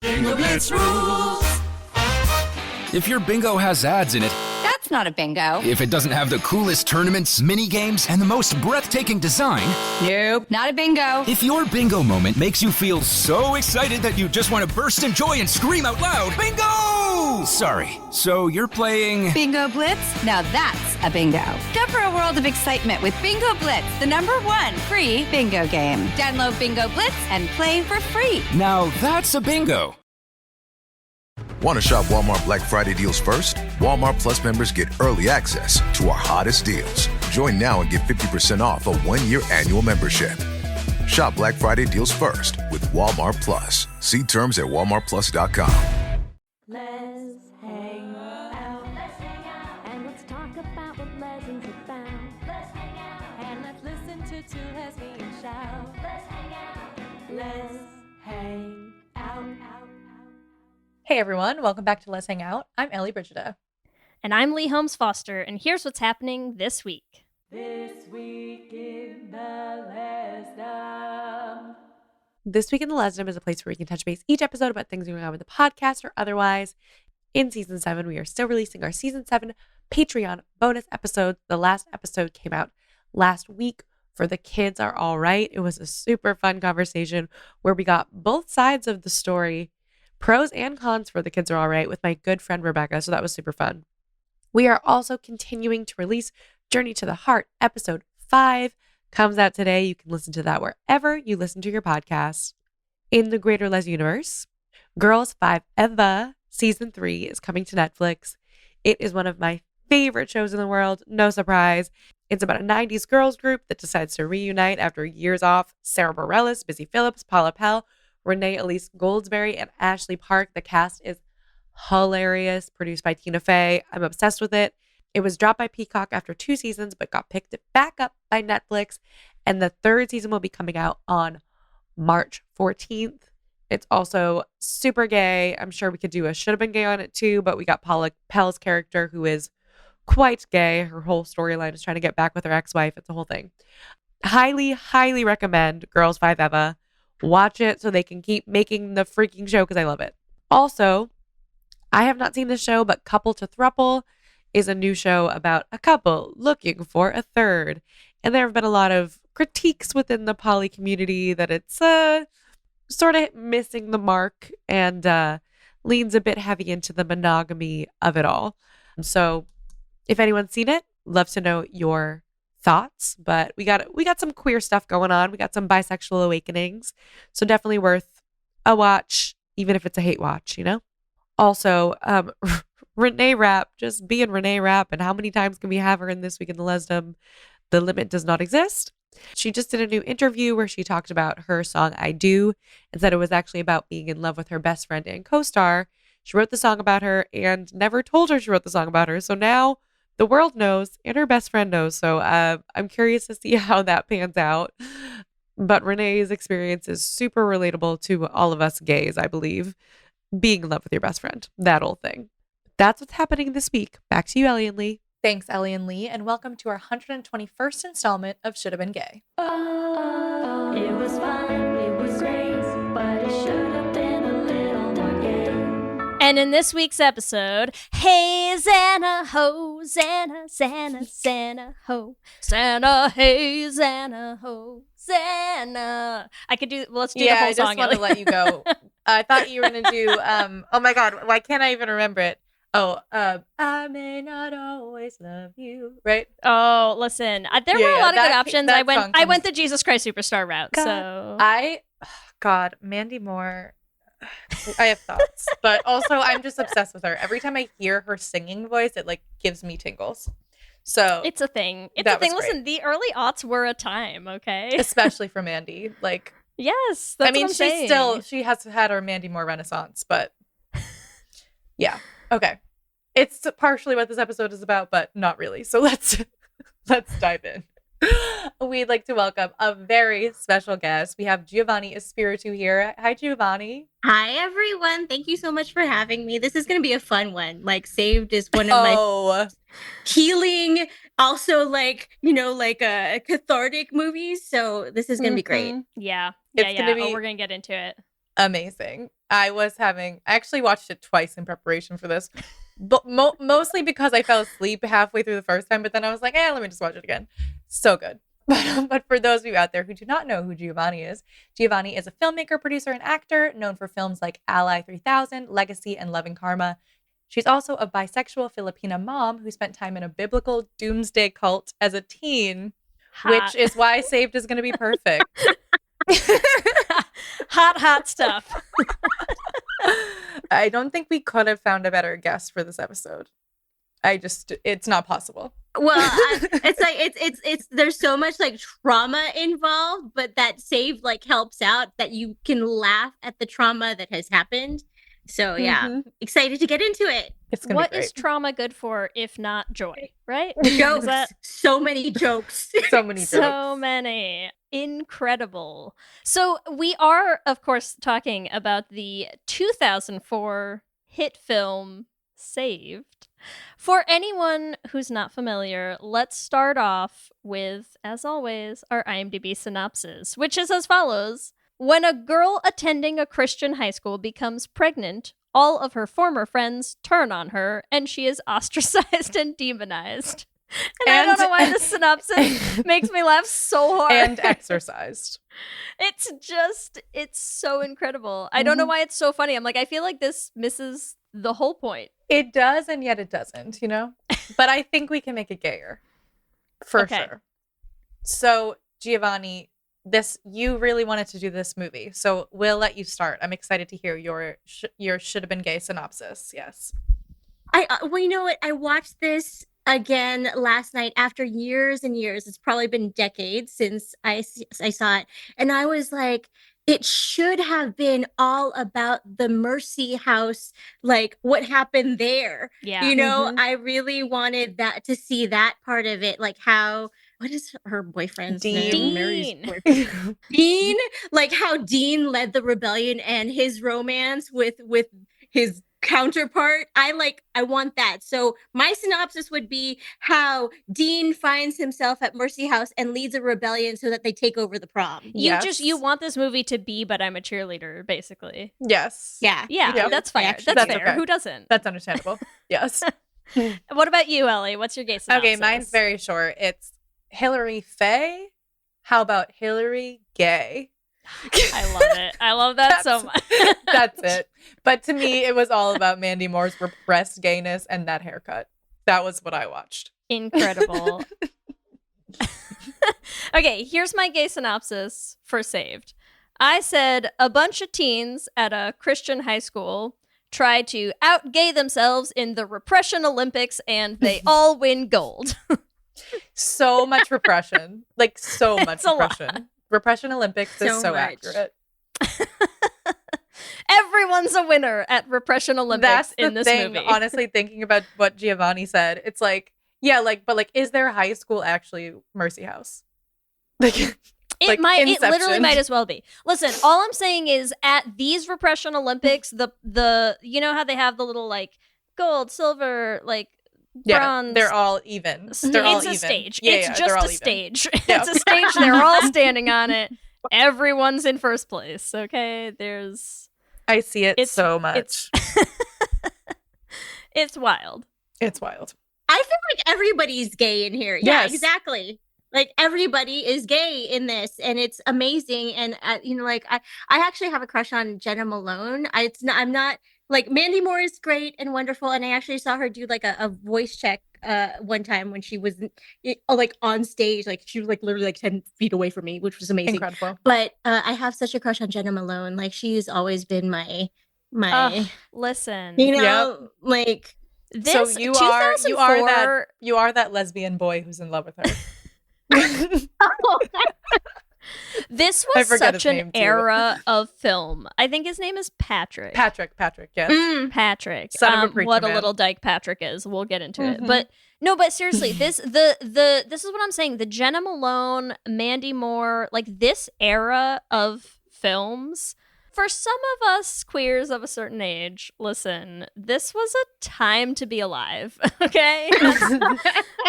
Bingo Blitz rules. If your bingo has ads in it, That's not a bingo. if it doesn't have the coolest tournaments, mini games, and the most breathtaking design, Nope, not a bingo. if your bingo moment makes you feel so excited that you just want to burst in joy and scream out loud, bingo! Sorry, so you're playing... Bingo Blitz? Now that's a bingo. Go for a world of excitement with Bingo Blitz, the #1 free bingo game. Download Bingo Blitz and play for free. Now that's a bingo. Want to shop Walmart Black Friday deals first? Walmart Plus members get early access to our hottest deals. Join now and get 50% off a 1-year annual membership. Shop Black Friday deals first with Walmart Plus. See terms at walmartplus.com. Let's hang out. Let's hang out. And let's talk about what lessons are found. Let's hang out. And let's listen to two lesbians shout. Let's hang out. Let's hang out. Hey everyone, welcome back to Lez Hang Out. I'm Ellie Brigida. And I'm Leigh Holmes Foster, and here's what's happening this week. This week in the Lesdom. This week in the Lesdom is a place where we can touch base each episode about things going on with the podcast or otherwise. In Season 7, we are still releasing our Season 7 Patreon bonus episodes. The last episode came out last week for The Kids Are All Right. It was a super fun conversation where we got both sides of the story, pros and cons for The Kids Are All Right, with my good friend Rebecca, so that was super fun. We are also continuing to release Journey to the Heart, episode 5 comes out today. You can listen to that wherever you listen to your podcasts. In the greater Les universe, Girls 5 Eva season 3 is coming to Netflix. It is one of my favorite shows in the world, no surprise. It's about a 90s girls group that decides to reunite after years off. Sarah Bareilles, Busy Phillips, Paula Pell, Renee Elise Goldsberry, and Ashley Park. The cast is hilarious, produced by Tina Fey. I'm obsessed with it. It was dropped by Peacock after 2 seasons, but got picked back up by Netflix. And the 3rd season will be coming out on March 14th. It's also super gay. I'm sure we could do a Should Have Been Gay on it too, but we got Paula Pell's character, who is quite gay. Her whole storyline is trying to get back with her ex-wife. It's a whole thing. Highly, highly recommend Girls 5 Eva. Watch it so they can keep making the freaking show because I love it. Also, I have not seen this show, but Couple to Thruple is a new show about a couple looking for a third. And there have been a lot of critiques within the poly community that it's sort of missing the mark and leans a bit heavy into the monogamy of it all. So if anyone's seen it, love to know your thoughts, but we got some queer stuff going on. We got some bisexual awakenings, so definitely worth a watch, even if it's a hate watch, you know. Also, Renee Rapp, just being Renee Rapp, and how many times can we have her in This Week in the Lesdom? The limit does not exist. She just did a new interview where she talked about her song I Do and said it was actually about being in love with her best friend and co-star. She wrote the song about her and never told her she wrote the song about her, so now the world knows and her best friend knows. So I'm curious to see how that pans out. But Renee's experience is super relatable to all of us gays, I believe. Being in love with your best friend, that whole thing. That's what's happening this week. Back to you, Ellie and Leigh. Thanks, Ellie and Leigh, and welcome to our 121st installment of Should Have Been Gay. Oh, it was fun, it was great, but it should have been a little more gay. And in this week's episode, hey, Xana, ho, Xana, Xana, Xana, ho, Xana, hey, Xana, ho, Xana. I could do, let's do the whole song. Yeah, I just want to let you go. I thought you were going to do, oh my God, why can't I even remember it? Oh, I may not always love you, right? Oh, listen, there were a lot of good options. I went the Jesus Christ Superstar route. God, God, Mandy Moore, I have thoughts, but also I'm just obsessed with her. Every time I hear her singing voice, it like gives me tingles. So it's a thing. It's a thing. Listen, the early aughts were a time, okay? Especially for Mandy. Like, yes, that's what I'm saying. she has had her Mandy Moore renaissance, but yeah. Okay. It's partially what this episode is about, but not really. So let's dive in. We'd like to welcome a very special guest. We have Giovannie Espiritu here. Hi, Giovannie. Hi, everyone. Thank you so much for having me. This is going to be a fun one. Like, Saved is one of my healing, also like cathartic movies. So this is going to be great. Yeah. It's gonna be, we're going to get into it. amazing. I actually watched it twice in preparation for this, but mostly because I fell asleep halfway through the first time, but then I was like, let me just watch it again. So good. But for those of you out there who do not know who Giovannie is a filmmaker, producer, and actor known for films like Ally 3000, Legacy, and Loving Karma. She's also a bisexual Filipina mom who spent time in a biblical doomsday cult as a teen, which is why Saved is going to be perfect. Hot stuff. I don't think we could have found a better guest for this episode. It's not possible. Well, it's like it's there's so much like trauma involved, but that Saved like helps out that you can laugh at the trauma that has happened. So yeah, excited to get into it. It's gonna What be great. is trauma good for if not joy, right? Jokes. So many jokes. So many jokes. So many. Incredible. So we are, of course, talking about the 2004 hit film Saved. For anyone who's not familiar, let's start off with, as always, our IMDb synopsis, which is as follows. When a girl attending a Christian high school becomes pregnant, all of her former friends turn on her, and she is ostracized and demonized. And I don't know why this synopsis makes me laugh so hard. And exorcised. It's so incredible. I don't know why it's so funny. I'm like, I feel like this misses the whole point. It does, and yet it doesn't, you know? But I think we can make it gayer. For sure. So, Giovannie, you really wanted to do this movie, so we'll let you start. I'm excited to hear your should have been gay synopsis. Yes. Well, you know what? I watched this again last night after years and years. It's probably been decades since I saw it, and I was like, it should have been all about the Mercy House, like what happened there. Yeah. You know, I really wanted to see that part of it, like how. What is her boyfriend's name? Mary's boyfriend. Dean, like how Dean led the rebellion and his romance with his counterpart. I want that. So my synopsis would be how Dean finds himself at Mercy House and leads a rebellion so that they take over the prom. You want this movie to be, but I'm a cheerleader, basically. Yes. Yeah. Yeah, that's fine. That's fair. Okay. Who doesn't? That's understandable. Yes. What about you, Ellie? What's your gay synopsis? Okay, mine's very short. It's Hilary Faye. How about Hilary Gay? I love it. I love that so much. That's it. But to me, it was all about Mandy Moore's repressed gayness and that haircut. That was what I watched. Incredible. Okay, here's my gay synopsis for Saved. I said a bunch of teens at a Christian high school try to out-gay themselves in the Repression Olympics, and they all win gold. So much repression. Like, so much It's a lot. repression. Repression Olympics is so much. accurate. Everyone's a winner at Repression Olympics That's the in this thing, movie. honestly, thinking about what Giovannie said, it's like, yeah, like, but like, is their high school actually Mercy House? Like, It Inception. literally might as well be. Listen, all I'm saying is at these Repression Olympics, the you know how they have the little like gold, silver, like bronze. they're all even. They're all It's a even. stage. Yeah, It's they're just all a even. stage. Yeah. It's a stage. They're all standing on it. Everyone's in first place. Okay, I see it It's- so much. it's wild. It's wild. I feel like everybody's gay in here. Yeah, Yes. exactly. Like everybody is gay in this, and it's amazing. And you know, like I actually have a crush on Jena Malone. I'm not like Mandy Moore is great and wonderful, and I actually saw her do like a voice check one time when she was like on stage, like she was like literally like 10 feet away from me, which was amazing. Incredible. But I have such a crush on Jena Malone. Like she's always been my Listen, you know, like this So you are 2004 you are that lesbian boy who's in love with her. This I was forget such his an name, too. era of film. I think his name is Patrick. Patrick, yes. Patrick. Son of a preacher what a man. little dyke Patrick is. We'll get into it. Mhm. But no, but seriously, this is what I'm saying. The Jena Malone, Mandy Moore, like this era of films. For some of us queers of a certain age, listen, this was a time to be alive. Okay?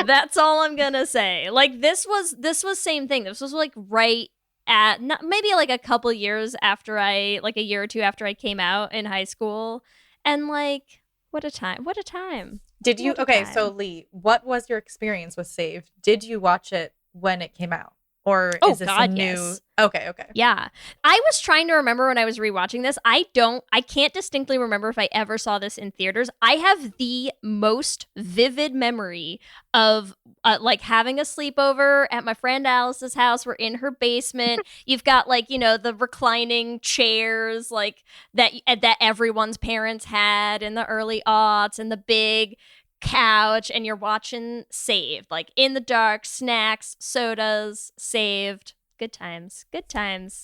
That's all I'm gonna say. Like this was same thing. This was like right at maybe like a couple years after like a year or two after I came out in high school. And like, what a time. What a time. Did you? What a Okay, time. so Leigh, what was your experience with Saved? Did you watch it when it came out? Or is this a new? Yes. Okay. Yeah. I was trying to remember when I was rewatching this. I can't distinctly remember if I ever saw this in theaters. I have the most vivid memory of like having a sleepover at my friend Alice's house. We're in her basement. You've got like, the reclining chairs like that everyone's parents had in the early aughts, and the big couch, and you're watching Saved, like in the dark, snacks, sodas, Saved. Good times.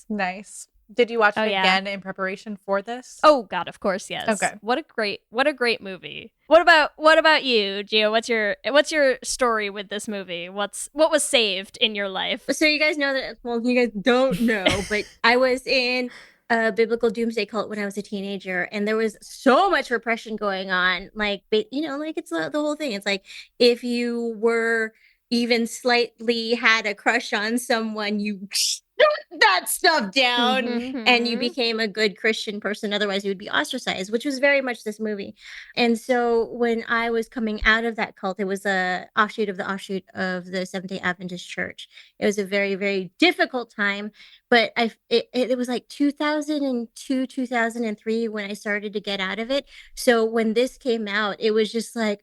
Nice. Did you watch it yeah. again in preparation for this? Oh God, of course, yes. Okay. What a great movie. What about you, Gio? What's your story with this movie? What was Saved in your life? So you guys know that, well, you guys don't know, but I was in a biblical doomsday cult when I was a teenager, and there was so much repression going on. Like, like it's the whole thing. It's like if you were even slightly had a crush on someone, you shut that stuff down and you became a good Christian person. Otherwise, you would be ostracized, which was very much this movie. And so when I was coming out of that cult, it was a offshoot of the Seventh-day Adventist Church. It was a very, very difficult time, but it was like 2002, 2003 when I started to get out of it. So when this came out, it was just like,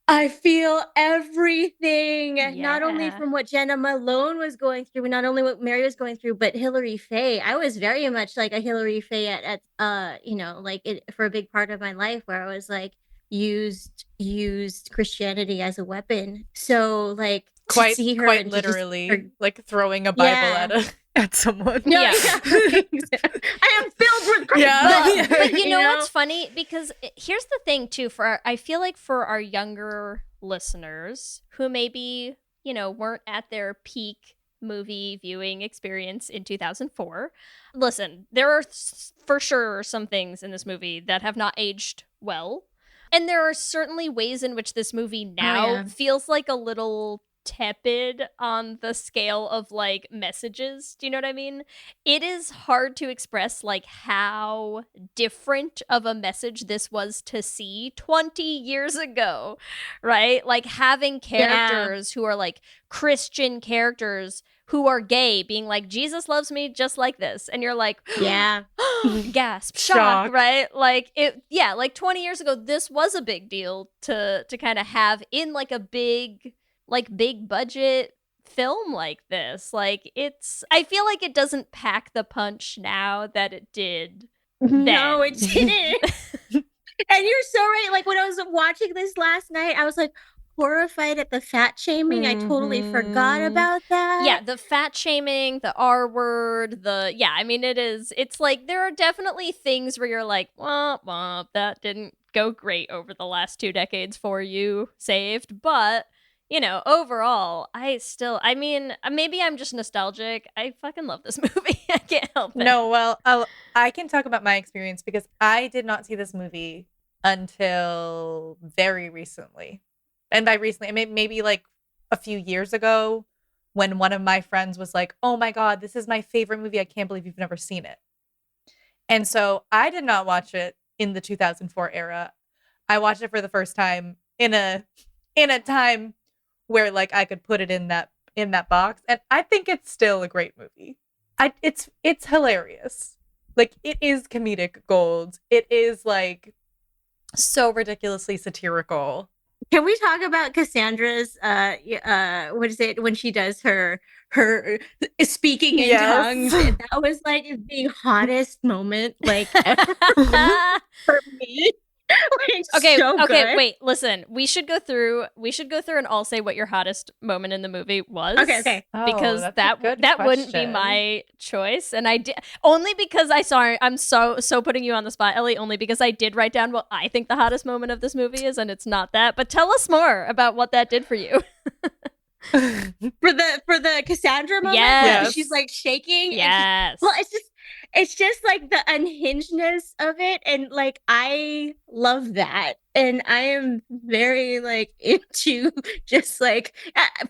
I feel everything, not only from what Jena Malone was going through, not only what Mary was going through, but Hilary Faye. I was very much like a Hilary Faye at for a big part of my life, where I was like used Christianity as a weapon. So like to see her quite literally like throwing a Bible at someone. No, yeah. I am filled with Christ. But you know what's funny? Because here's the thing too, I feel like for our younger listeners who maybe, weren't at their peak movie viewing experience in 2004, listen, there are for sure some things in this movie that have not aged well. And there are certainly ways in which this movie now feels like a little tepid on the scale of like messages. Do you know what I mean? It is hard to express like how different of a message this was to see 20 years ago, right? Like having characters who are like Christian characters who are gay being like, Jesus loves me just like this, and you're like, gasp, shock, right? Like like 20 years ago this was a big deal to kind of have in like a big budget film like this. Like I feel like it doesn't pack the punch now that it did then. No, it didn't. And you're so right. Like when I was watching this last night, I was like horrified at the fat shaming. I totally forgot about that. Yeah, the fat shaming, the R word, it's like there are definitely things where you're like, womp womp, that didn't go great over the last 2 decades for you, Saved, but overall, maybe I'm just nostalgic. I fucking love this movie. I can't help it. No, well, I can talk about my experience because I did not see this movie until very recently. And by recently, I mean maybe like a few years ago when one of my friends was like, oh my God, this is my favorite movie. I can't believe you've never seen it. And so I did not watch it in the 2004 era. I watched it for the first time in a time where like I could put it in that box, and I think it's still a great movie. It's hilarious. Like it is comedic gold. It is like so ridiculously satirical. Can we talk about Cassandra's what is it when she does her speaking in tongues? And that was like the hottest moment like ever for me. Okay, wait, listen. We should go through and all say what your hottest moment in the movie was. Okay. Because that wouldn't be my choice, and I did only because I'm so putting you on the spot, Ellie. Only because I did write down what I think the hottest moment of this movie is, and it's not that. But tell us more about what that did for you. for the Cassandra moment, yes. she's like shaking. Yes. Well, it's just it's just like the unhingedness of it, and like I love that, and I am very like into just like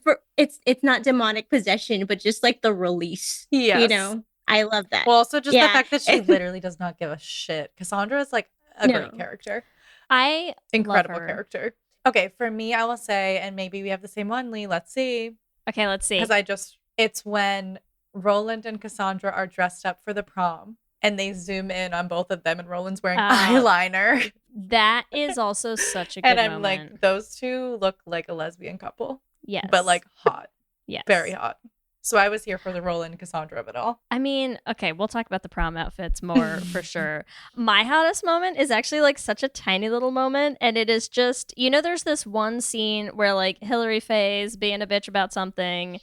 for it's not demonic possession, but just like the release. Yes. You know, I love that. Well, also just the Yeah. fact that she literally does not give a shit. Cassandra is like a No. great character. I Incredible love her. character. Okay, for me, I will say, and maybe we have the same one, Leigh. Let's see. Okay, let's see. Because it's when Roland and Cassandra are dressed up for the prom and they zoom in on both of them and Roland's wearing eyeliner. That is also such a good And I'm moment. like, those two look like a lesbian couple. Yes. But like hot. Yes. Very hot. So I was here for the Roland and Cassandra of it all. I mean, okay, we'll talk about the prom outfits more for sure. My hottest moment is actually like such a tiny little moment. And it is just, there's this one scene where like Hilary Faye's being a bitch about something.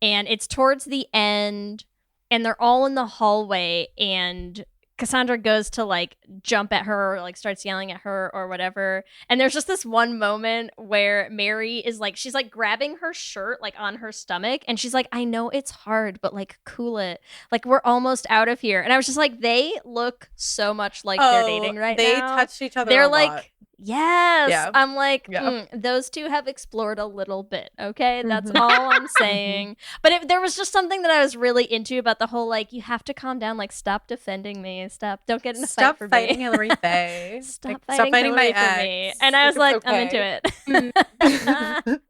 And it's towards the end. And they're all in the hallway. And Cassandra goes to like jump at her or like starts yelling at her or whatever. And there's just this one moment where Mary is like, she's like grabbing her shirt like on her stomach. And she's like, I know it's hard, but like cool it. Like we're almost out of here. And I was just like, they look so much like they're dating right they now. They touch each other They're a like, lot. yes. Yeah. I'm like, Yeah. those two have explored a little bit. Okay. That's all I'm saying. But there was just something that I was really into about the whole, like, you have to calm down. Like, stop defending me. Stop. Don't get in a Stop fight for fighting me. Hilary Faye. Stop Like, fighting my Hilary for me. And I was like, I'm into it.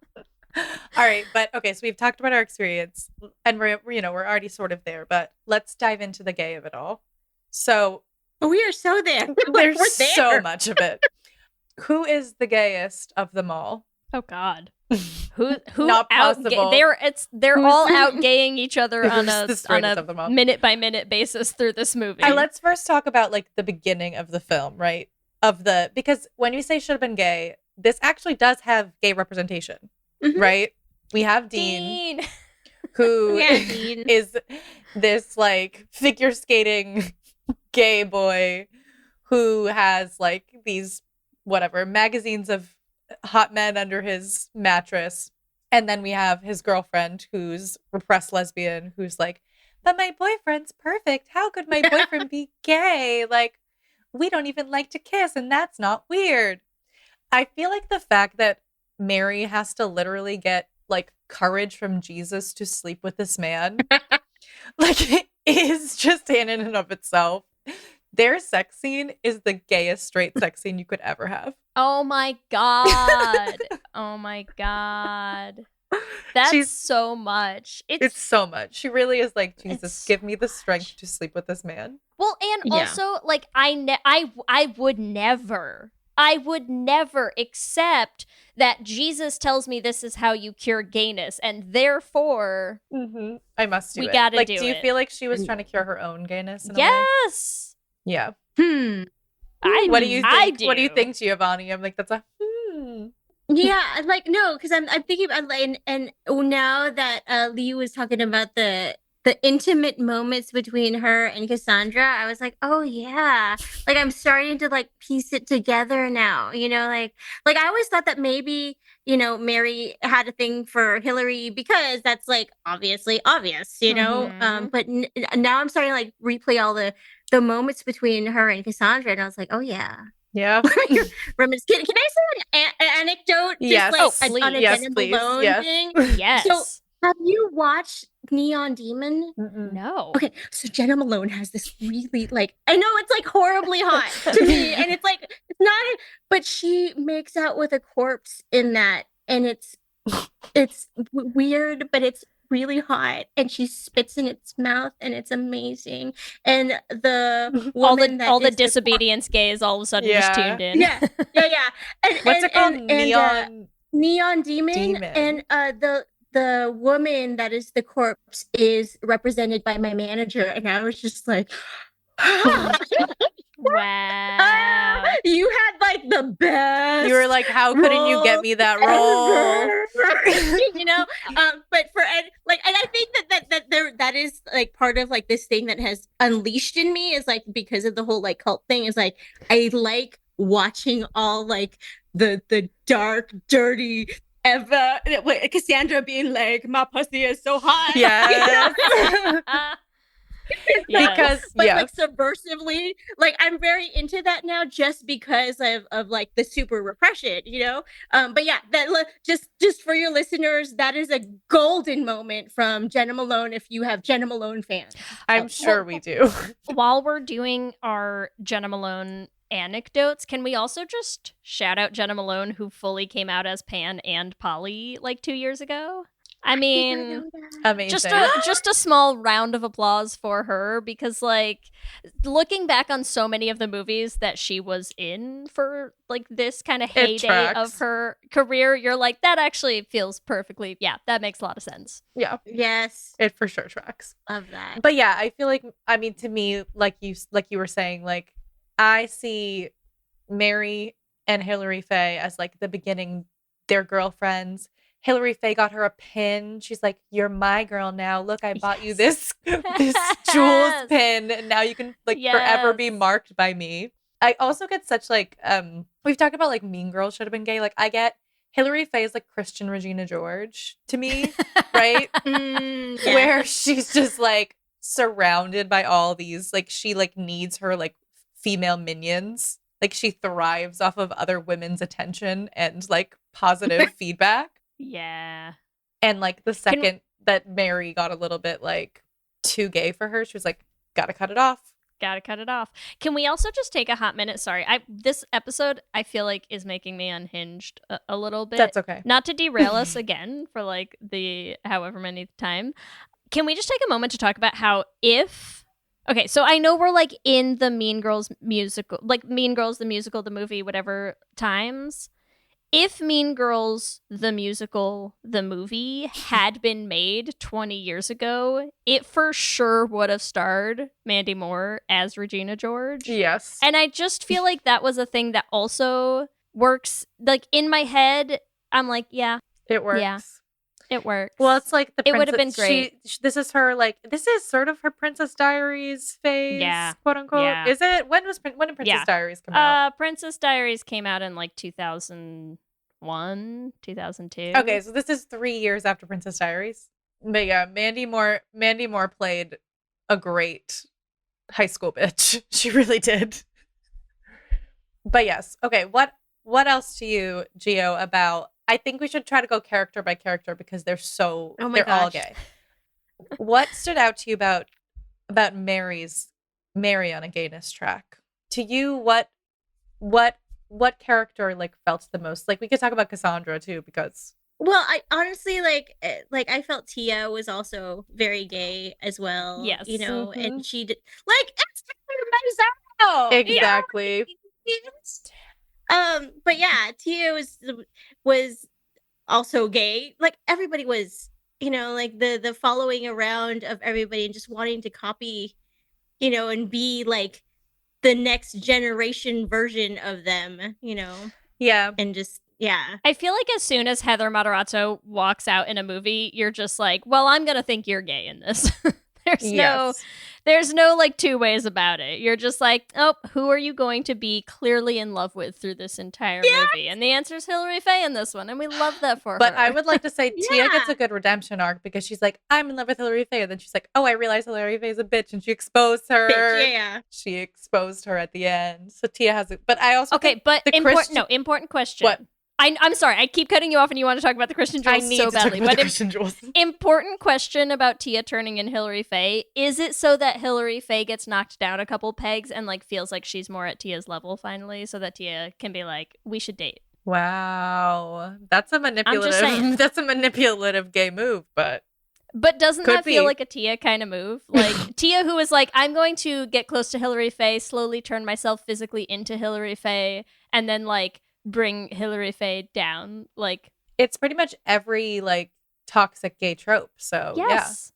All right, but okay, so we've talked about our experience and we're already sort of there, but let's dive into the gay of it all. So We are so there. there's We're there. so much of it. Who is the gayest of them all? Oh God. Who Not out possible. they're all out gaying each other on Who's the a straightest of them all? minute by minute basis through this movie. Let's first talk about like the beginning of the film, right? Because when you say should have been gay, this actually does have gay representation, right? We have Dean. Who Dean. is this like figure skating gay boy who has like these whatever magazines of hot men under his mattress. And then we have his girlfriend who's repressed lesbian who's like, but my boyfriend's perfect. How could my boyfriend be gay? Like, we don't even like to kiss and that's not weird. I feel like the fact that Mary has to literally get like courage from Jesus to sleep with this man, like it is just in and of itself. Their sex scene is the gayest straight sex scene you could ever have. Oh my God. Oh my God. That's so much. It's so much. She really is like, Jesus, It's give me the strength to sleep with this man. Well, and Yeah. also like I would never accept that Jesus tells me this is how you cure gayness, and therefore I must do we it. gotta like, do do you it. feel like she was trying to cure her own gayness? In a way? yes. Yeah. I What do you think? I do. What do you think, Giovanni? I'm like, that's a Yeah, like no, because I'm thinking about like, and now that Leigh was talking about the intimate moments between her and Cassandra, I was like, oh yeah, like I'm starting to like piece it together now. Like I always thought that maybe Mary had a thing for Hilary because that's like obviously obvious, But now I'm starting to like replay all the moments between her and Cassandra, and I was like, oh yeah. yeah. Reminisce. Can I say an anecdote? Yes. Just like on a Yes, Jena please. Malone Yes. thing. Yes. So, have you watched Neon Demon? No. Okay, so Jena Malone has this really like I know it's like horribly hot to me, and it's like it's not, but she makes out with a corpse in that, and it's weird, but it's really hot, and she spits in its mouth, and it's amazing. And the woman all the is disobedience gays all of a sudden just Yeah. tuned in. yeah. And, What's it called? and, Neon Demon. Demon. And the woman that is the corpse is represented by my manager, and I was just like, Wow. you had like the best. You were like, how couldn't you get me that role? But and I think that is like part of like this thing that has unleashed in me is like because of the whole like cult thing is like I like watching all like the dark, dirty Cassandra being like, my pussy is so hot. Yeah. Because but yeah, like subversively, like I'm very into that now just because of like the super repression, but yeah, just for your listeners, that is a golden moment from Jena Malone if you have Jena Malone fans. I'm sure we do. While we're doing our Jena Malone anecdotes, can we also just shout out Jena Malone, who fully came out as pan and poly like 2 years ago? I mean, Amazing. just a small round of applause for her, because like looking back on so many of the movies that she was in for like this kind of heyday of her career, you're like, that actually feels perfectly, that makes a lot of sense. Yeah. Yes. It for sure tracks. Love that. But yeah, I feel like, I mean, to me, like you were saying, like I see Mary and Hilary Faye as like the beginning, they're girlfriends. Hilary Faye got her a pin. She's like, "You're my girl now. Look, I bought you this Jules pin, and now you can like forever be marked by me." I also get such like we've talked about like Mean Girls should have been gay. Like I get Hilary Faye is like Christian Regina George to me, right? Where she's just like surrounded by all these like she like needs her like female minions. Like she thrives off of other women's attention and like positive feedback. Yeah. And like the second that Mary got a little bit like too gay for her, she was like, gotta cut it off. Can we also just take a hot minute? Sorry, this episode I feel like is making me unhinged a little bit. That's okay. Not to derail us again for like the however many time. Can we just take a moment to talk about how okay, so I know we're like in the Mean Girls musical, like Mean Girls the musical, the movie, whatever times. If Mean Girls, the musical, the movie had been made 20 years ago, it for sure would have starred Mandy Moore as Regina George. Yes. And I just feel like that was a thing that also works. Like in my head, I'm like, yeah. It works. Yeah, it works. Well, it's like it would have been great. This is her, like, this is sort of her Princess Diaries phase, quote unquote. Yeah. Is it? When did Princess Diaries come out? Princess Diaries came out in like 2001, 2002. Okay, so this is 3 years after Princess Diaries. But yeah, Mandy Moore played a great high school bitch. She really did. But yes, okay. What else to you, Gio, about? I think we should try to go character by character because they're all gay. What stood out to you about Mary on a gayness track? To you, what character like felt the most? Like we could talk about Cassandra too, because I honestly like I felt Tia was also very gay as well. Yes, and she did like it's exactly. But yeah, Tia was also gay. Like everybody was, like the following around of everybody and just wanting to copy, and be like the next generation version of them, Yeah. And just, yeah. I feel like as soon as Heather Matarazzo walks out in a movie, you're just like, well, I'm going to think you're gay in this. There's no like two ways about it. You're just like, oh, who are you going to be clearly in love with through this entire movie? And the answer is Hilary Faye in this one. And we love that for her. But I would like to say Tia gets a good redemption arc because she's like, I'm in love with Hilary Faye. And then she's like, oh, I realize Hilary Faye's a bitch. And she exposed her. Bitch, She exposed her at the end. So Tia has it. But I also important question. What? I'm sorry, I keep cutting you off and you want to talk about the Christian Jules so badly. But important question about Tia turning in Hilary Faye. Is it so that Hilary Faye gets knocked down a couple pegs and like feels like she's more at Tia's level finally, so that Tia can be like, we should date? Wow. That's a manipulative gay move, but doesn't that feel like a Tia kind of move? Like Tia, who is like, I'm going to get close to Hilary Faye, slowly turn myself physically into Hilary Faye, and then like bring Hilary Faye down. Like it's pretty much every like toxic gay trope. So yes.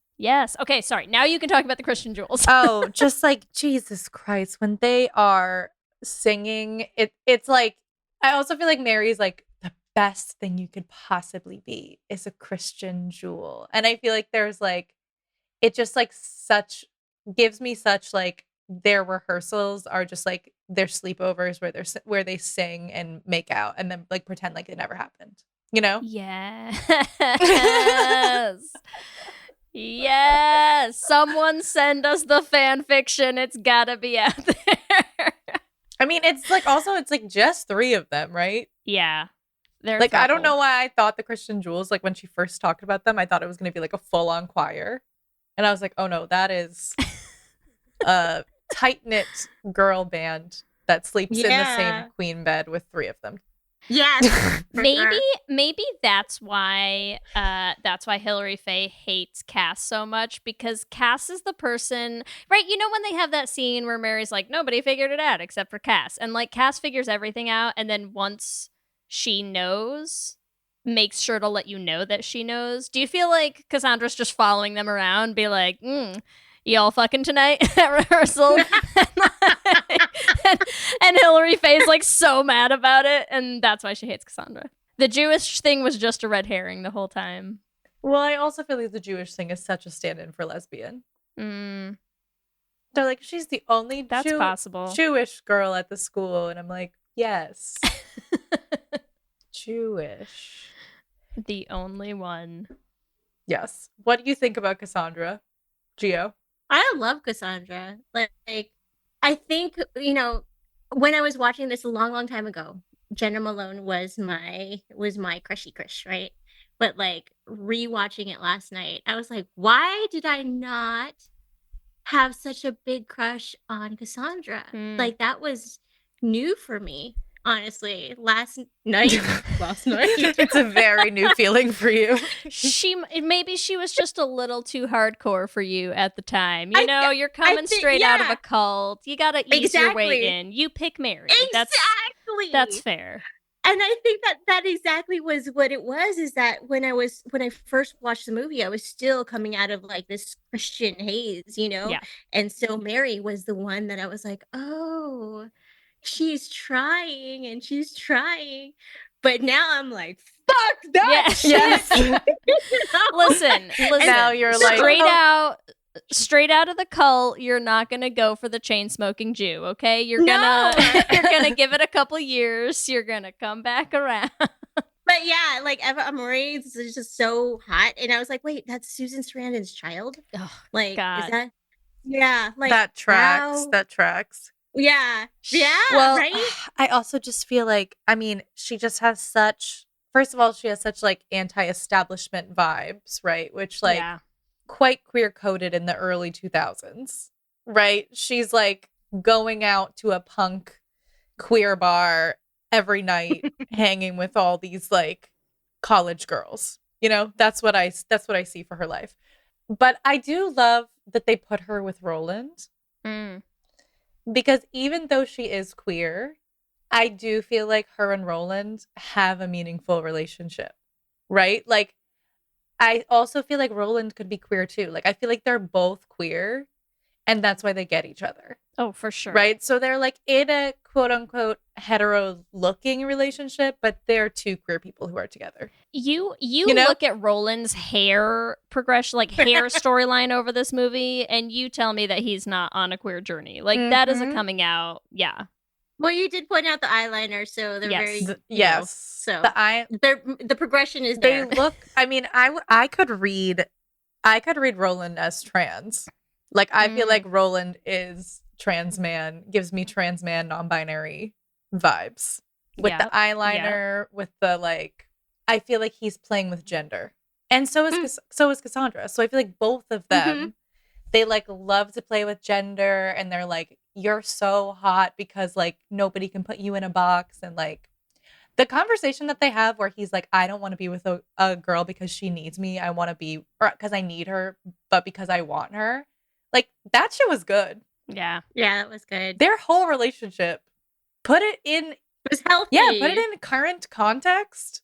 Okay, sorry. Now you can talk about the Christian Jules. Oh, just like Jesus Christ, when they are singing, it's like I also feel like Mary's like the best thing you could possibly be is a Christian Jewel, and I feel like there's like it just like gives me such like their rehearsals are just like their sleepovers where they sing and make out and then like pretend like it never happened, Yes. Yes, someone send us the fan fiction. It's gotta be out there. I mean, it's like just 3 of them, right? Yeah. They're Like, I don't throuple. know why I thought the Christian Jewels, like when she first talked about them, I thought it was going to be like a full-on choir. And I was like, oh no, that is a tight-knit girl band that sleeps in the same queen bed with 3 of them. Yes. Maybe that's why Hilary Faye hates Cass so much, because Cass is the person, right? You know, when they have that scene where Mary's like, nobody figured it out except for Cass, and like Cass figures everything out, and then once she knows, makes sure to let you know that she knows. Do you feel like Cassandra's just following them around, be like, y'all fucking tonight at rehearsal? and Hilary Faye's like so mad about it, and that's why she hates Cassandra. The Jewish thing was just a red herring the whole time. Well, I also feel like the Jewish thing is such a stand-in for lesbian. They're like, she's the only That's possible. Jewish girl at the school. And I'm like, yes. Jewish. The only one. Yes. What do you think about Cassandra? Gio? I love Cassandra. Like I think, you know, when I was watching this a long, long time ago, Jena Malone was my crushy crush, right? But like rewatching it last night, I was like, why did I not have such a big crush on Cassandra? Like that was new for me, honestly. Last night. It's a very new feeling for you. Maybe she was just a little too hardcore for you at the time. You know, you're coming straight out of a cult. You gotta ease your way in. You pick Mary. Exactly. That's fair. And I think that exactly was what it was, is that when I first watched the movie, I was still coming out of like this Christian haze, you know? Yeah. And so Mary was the one that I was like, oh, she's trying and she's trying. But now I'm like, fuck that shit. Yes. Listen. Now you're like, straight out of the cult, you're not gonna go for the chain smoking Jew, okay? You're gonna give it a couple years. You're gonna come back around. But yeah, like Eva Amore is just so hot, and I was like, wait, that's Susan Sarandon's child. Oh, like, God. is that? Yeah, like that tracks. wow. That tracks. Yeah, Well, right. I also just feel like, I mean, she just has such. First of all, she has such like anti-establishment vibes, right? Which like. Yeah. Quite queer coded in the early 2000s, right? She's like going out to a punk queer bar every night, hanging with all these like college girls. You know, that's what I see for her life. But I do love that they put her with Roland, because even though she is queer, I do feel like her and Roland have a meaningful relationship, right? Like, I also feel like Roland could be queer too. Like, I feel like they're both queer, and that's why they get each other. Oh, for sure. Right? So they're like in a quote unquote hetero looking relationship, but they're 2 queer people who are together. You know? Look at Roland's hair progression, like hair storyline over this movie, and you tell me that he's not on a queer journey. Like that is a coming out. Yeah. Well, you did point out the eyeliner, so they're very yes. So the progression is there. They look. I mean, I could read Roland as trans. Like, I feel like Roland is trans man, gives me trans man, non-binary vibes with the eyeliner, with the like. I feel like he's playing with gender, and so is Cassandra. So I feel like both of them, they like love to play with gender, and they're like, you're so hot because like nobody can put you in a box. And like the conversation that they have where he's like, I don't want to be with a girl because she needs me. I want to be, or because I need her, but because I want her. Like, that shit was good. Yeah. Yeah, that was good. Their whole relationship, it was healthy. Yeah, put it in current context,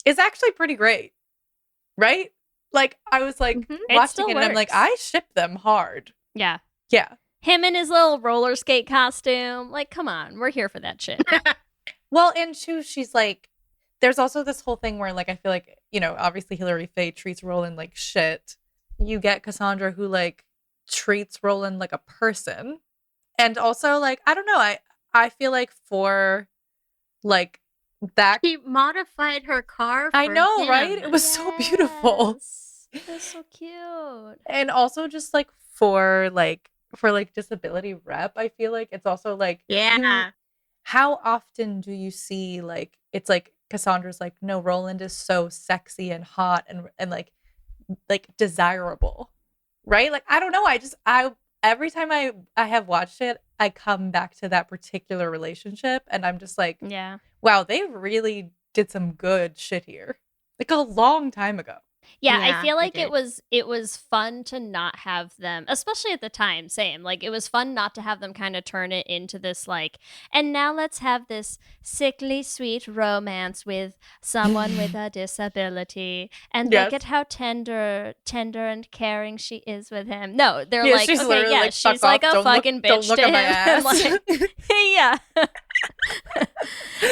is actually pretty great. Right? Like, I was like watching it and I'm like, I ship them hard. Yeah. Yeah. Him in his little roller skate costume. Like, come on. We're here for that shit. Well, and too, she's like, there's also this whole thing where, like, I feel like, you know, obviously Hilary Faye treats Roland like shit. You get Cassandra who, like, treats Roland like a person. And also, like, I don't know. I feel like for, like, that. She modified her car for I know, him. right? It was so beautiful. That's so cute. And also just like for disability rep, I feel like it's also like how often do you see like it's like Cassandra's like, no, Roland is so sexy and hot and like desirable, right? Like I don't know, I every time I have watched it, I come back to that particular relationship and I'm just like, Yeah. wow, they really did some good shit here. Like a long time ago. Yeah, Yeah, I feel they like it was fun to not have them, especially at the time, same. Like it was fun not to have them kind of turn it into this like, and now let's have this sickly sweet romance with someone with a disability and Yes. look at how tender and caring she is with him. No, they're Yeah, like, she's okay, literally yeah, like, she's "Fuck like off, a don't look- fucking bitch don't look to at my him. ass." Like, yeah.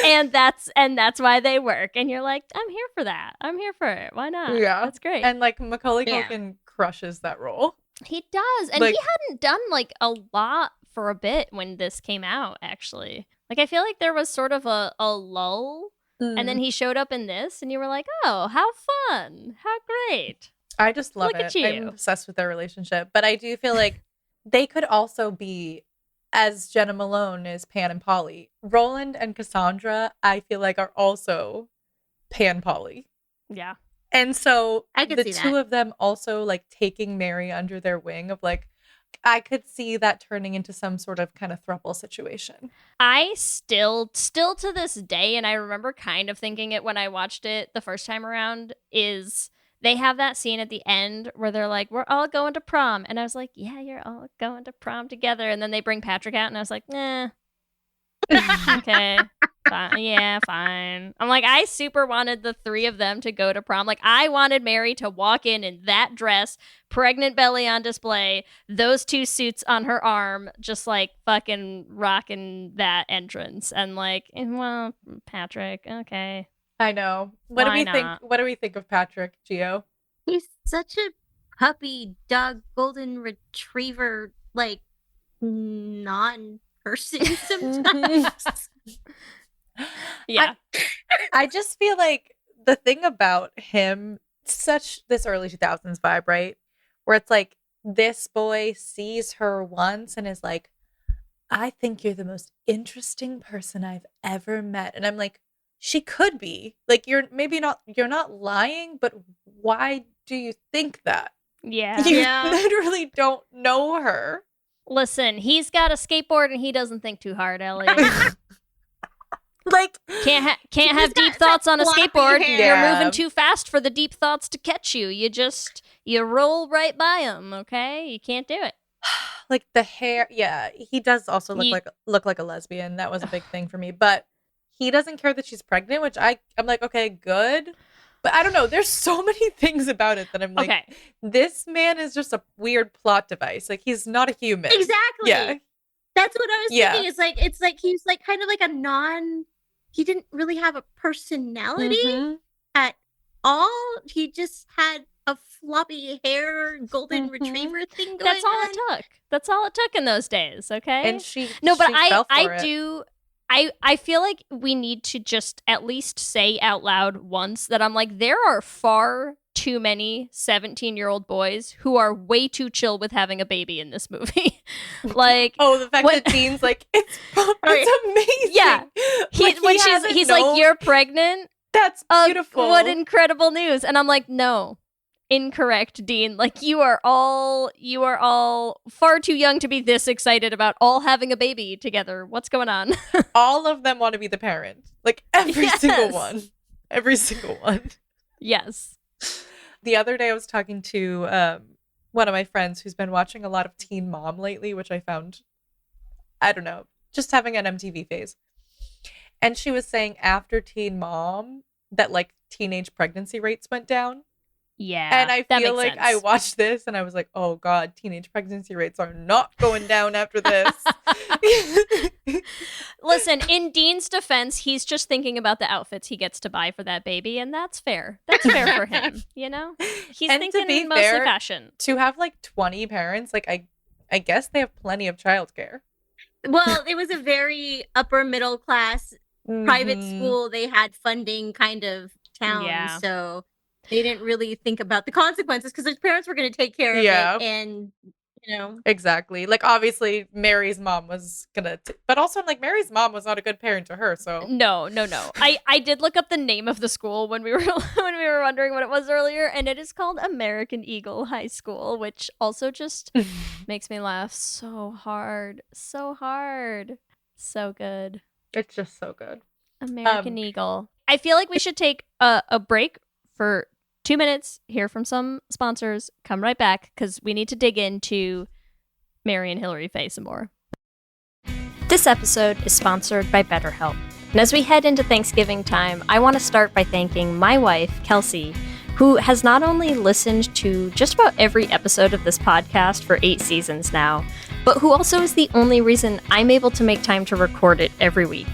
and that's why they work. And you're like, I'm here for that. I'm here for it. Why not? Yeah. That's great. And like Macaulay Yeah. Culkin crushes that role. He does. And Like- he hadn't done like a lot for a bit when this came out, actually. Like I feel like there was sort of a lull. And then he showed up in this and you were like, oh, how fun. How great. I just love Look it. at you. I'm obsessed with their relationship. But I do feel like they could also be, as Jena Malone is Pan and Polly, Roland and Cassandra, I feel like are also Pan Polly. Yeah. And so I could the see two that. of them also like taking Mary under their wing of like, I could see that turning into some sort of kind of throuple situation. I still to this day, and I remember kind of thinking it when I watched it the first time around, is they have that scene at the end where they're like, we're all going to prom. And I was like, yeah, you're all going to prom together. And then they bring Patrick out and I was like, nah. Okay. Fine. Yeah, fine. I'm like, I super wanted the three of them to go to prom. Like, I wanted Mary to walk in that dress, pregnant belly on display, those two suits on her arm, just like fucking rocking that entrance. And like, well, Patrick, okay. I know. What Why do we think? not? What do we think of Patrick, Gio? He's such a puppy dog golden retriever like non-person sometimes. Yeah. I just feel like the thing about him, such this early 2000s vibe, right? Where it's like this boy sees her once and is like, I think you're the most interesting person I've ever met. And I'm like, she could be. Like you're not lying, but why do you think that? Yeah. You Yeah. literally don't know her. Listen, he's got a skateboard and he doesn't think too hard, Ellie. Like Can't have got deep such thoughts on a floppy skateboard. hair. You're Yeah. moving too fast for the deep thoughts to catch you. You roll right by them, okay? You can't do it. like the hair, yeah, he does also He- look like a lesbian. That was a big thing for me. But he doesn't care that she's pregnant, which I'm like, okay, good. But I don't know. There's so many things about it that I'm like, Okay. this man is just a weird plot device. Like he's not a human. Exactly. Yeah. That's what I was Yeah. thinking. It's like he's like kind of like he didn't really have a personality Mhm. at all. He just had a floppy hair golden Mhm. retriever thing going That's all on. it took. That's all it took in those days, okay? And she No, but she fell for I it. do. I feel like we need to just at least say out loud once that I'm like, there are far too many 17-year-old boys who are way too chill with having a baby in this movie. Like, Oh, the fact What- that Dean's like, it's amazing. Yeah. Like, he's like, you're pregnant. that's Oh, beautiful. what incredible news! And I'm like, no, incorrect, Dean. Like you are all far too young to be this excited about all having a baby together. What's going on? All of them want to be the parent. Like every single Yes. one. Every single one. Yes. The other day I was talking to one of my friends who's been watching a lot of Teen Mom lately, which I found, I don't know, just having an MTV phase. And she was saying after Teen Mom that like teenage pregnancy rates went down. Yeah. And I that feel makes like I sense. watched this and I was like, oh God, teenage pregnancy rates are not going down after this. Listen, in Dean's defense, he's just thinking about the outfits he gets to buy for that baby, and that's fair. That's fair for him, you know? He's And to thinking be mostly fair, fashion. To have like 20 parents, like I guess they have plenty of childcare. Well, it was a very upper middle class private Mhm. school. They had funding kind of town. Yeah. So They didn't really think about the consequences because their parents were going to take care of Yeah. it, and Exactly. Like, obviously, Mary's mom was gonna, but also, I'm like, Mary's mom was not a good parent to her. So No. I did look up the name of the school when we were when we were wondering what it was earlier, and it is called American Eagle High School, which also just makes me laugh so hard, so good. it's just so good. American Eagle. I feel like we should take a break for 2 minutes, hear from some sponsors, come right back, because we need to dig into Mary and Hilary Faye some more. This episode is sponsored by BetterHelp. And as we head into Thanksgiving time, I want to start by thanking my wife, Kelsey, who has not only listened to just about every episode of this podcast for 8 seasons now, but who also is the only reason I'm able to make time to record it every week.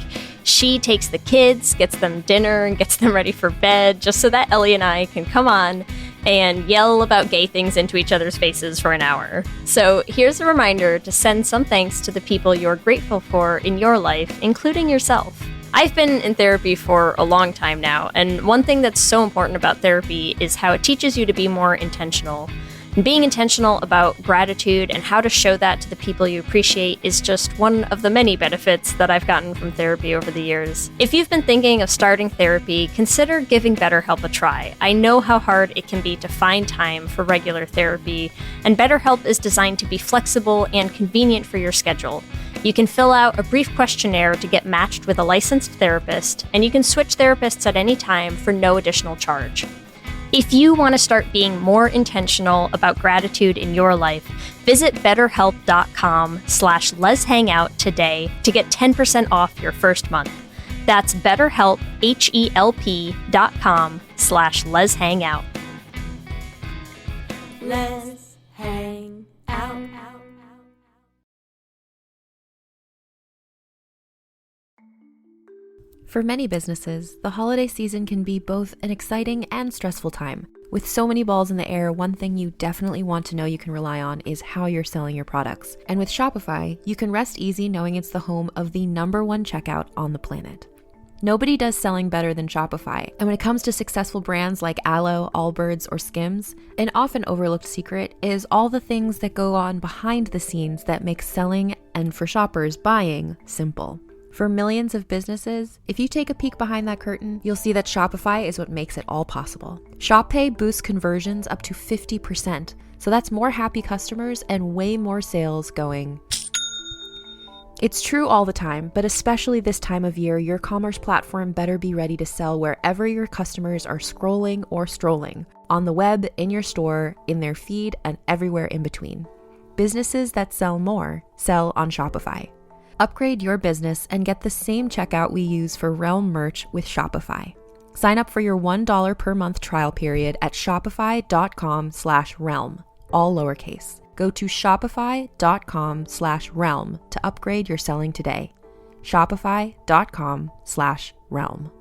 She takes the kids, gets them dinner, and gets them ready for bed just so that Ellie and I can come on and yell about gay things into each other's faces for an hour. So here's a reminder to send some thanks to the people you're grateful for in your life, including yourself. I've been in therapy for a long time now, and one thing that's so important about therapy is how it teaches you to be more intentional. And being intentional about gratitude and how to show that to the people you appreciate is just one of the many benefits that I've gotten from therapy over the years. If you've been thinking of starting therapy, consider giving BetterHelp a try. I know how hard it can be to find time for regular therapy, and BetterHelp is designed to be flexible and convenient for your schedule. You can fill out a brief questionnaire to get matched with a licensed therapist, and you can switch therapists at any time for no additional charge. If you want to start being more intentional about gratitude in your life, visit betterhelp.com/Lez Hang Out today to get 10% off your first month. That's BetterHelp, HELP.com/Lez Hang Out. Let's hang out. For many businesses, the holiday season can be both an exciting and stressful time. With so many balls in the air, one thing you definitely want to know you can rely on is how you're selling your products. And with Shopify, you can rest easy knowing it's the home of the #1 checkout on the planet. Nobody does selling better than Shopify. And when it comes to successful brands like Aloe, Allbirds, or Skims, an often overlooked secret is all the things that go on behind the scenes that make selling, and for shoppers, buying, simple. For millions of businesses, if you take a peek behind that curtain, you'll see that Shopify is what makes it all possible. Shop Pay boosts conversions up to 50%, so that's more happy customers and way more sales going. It's true all the time, but especially this time of year, your commerce platform better be ready to sell wherever your customers are scrolling or strolling, on the web, in your store, in their feed, and everywhere in between. Businesses that sell more sell on Shopify. Upgrade your business and get the same checkout we use for Realm merch with Shopify. Sign up for your $1 per month trial period at shopify.com/realm, all lowercase. Go to shopify.com/realm to upgrade your selling today. Shopify.com/realm.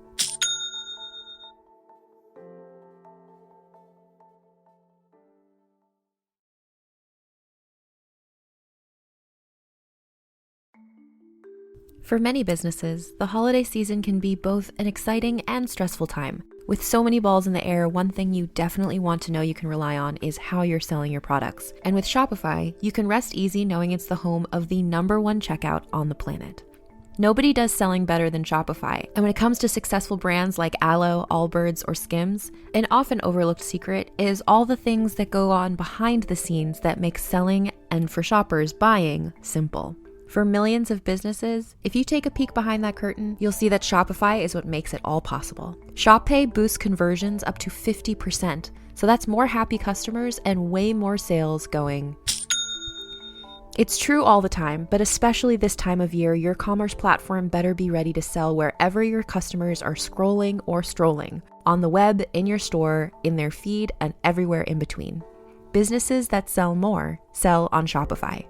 For many businesses, the holiday season can be both an exciting and stressful time. With so many balls in the air, one thing you definitely want to know you can rely on is how you're selling your products. And with Shopify, you can rest easy knowing it's the home of the #1 checkout on the planet. Nobody does selling better than Shopify. And when it comes to successful brands like Aloe, Allbirds, or Skims, an often overlooked secret is all the things that go on behind the scenes that make selling, and for shoppers, buying, simple. For millions of businesses, if you take a peek behind that curtain, you'll see that Shopify is what makes it all possible. Shop Pay boosts conversions up to 50%, so that's more happy customers and way more sales going. It's true all the time, but especially this time of year, your commerce platform better be ready to sell wherever your customers are scrolling or strolling, on the web, in your store, in their feed, and everywhere in between. Businesses that sell more sell on Shopify.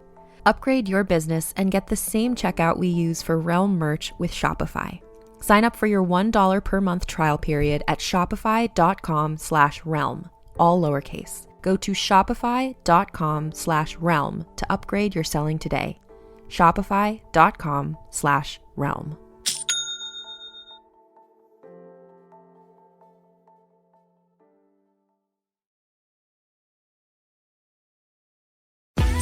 Upgrade your business and get the same checkout we use for Realm merch with Shopify. Sign up for your $1 per month trial period at shopify.com/realm, all lowercase. Go to shopify.com/realm to upgrade your selling today. Shopify.com/realm.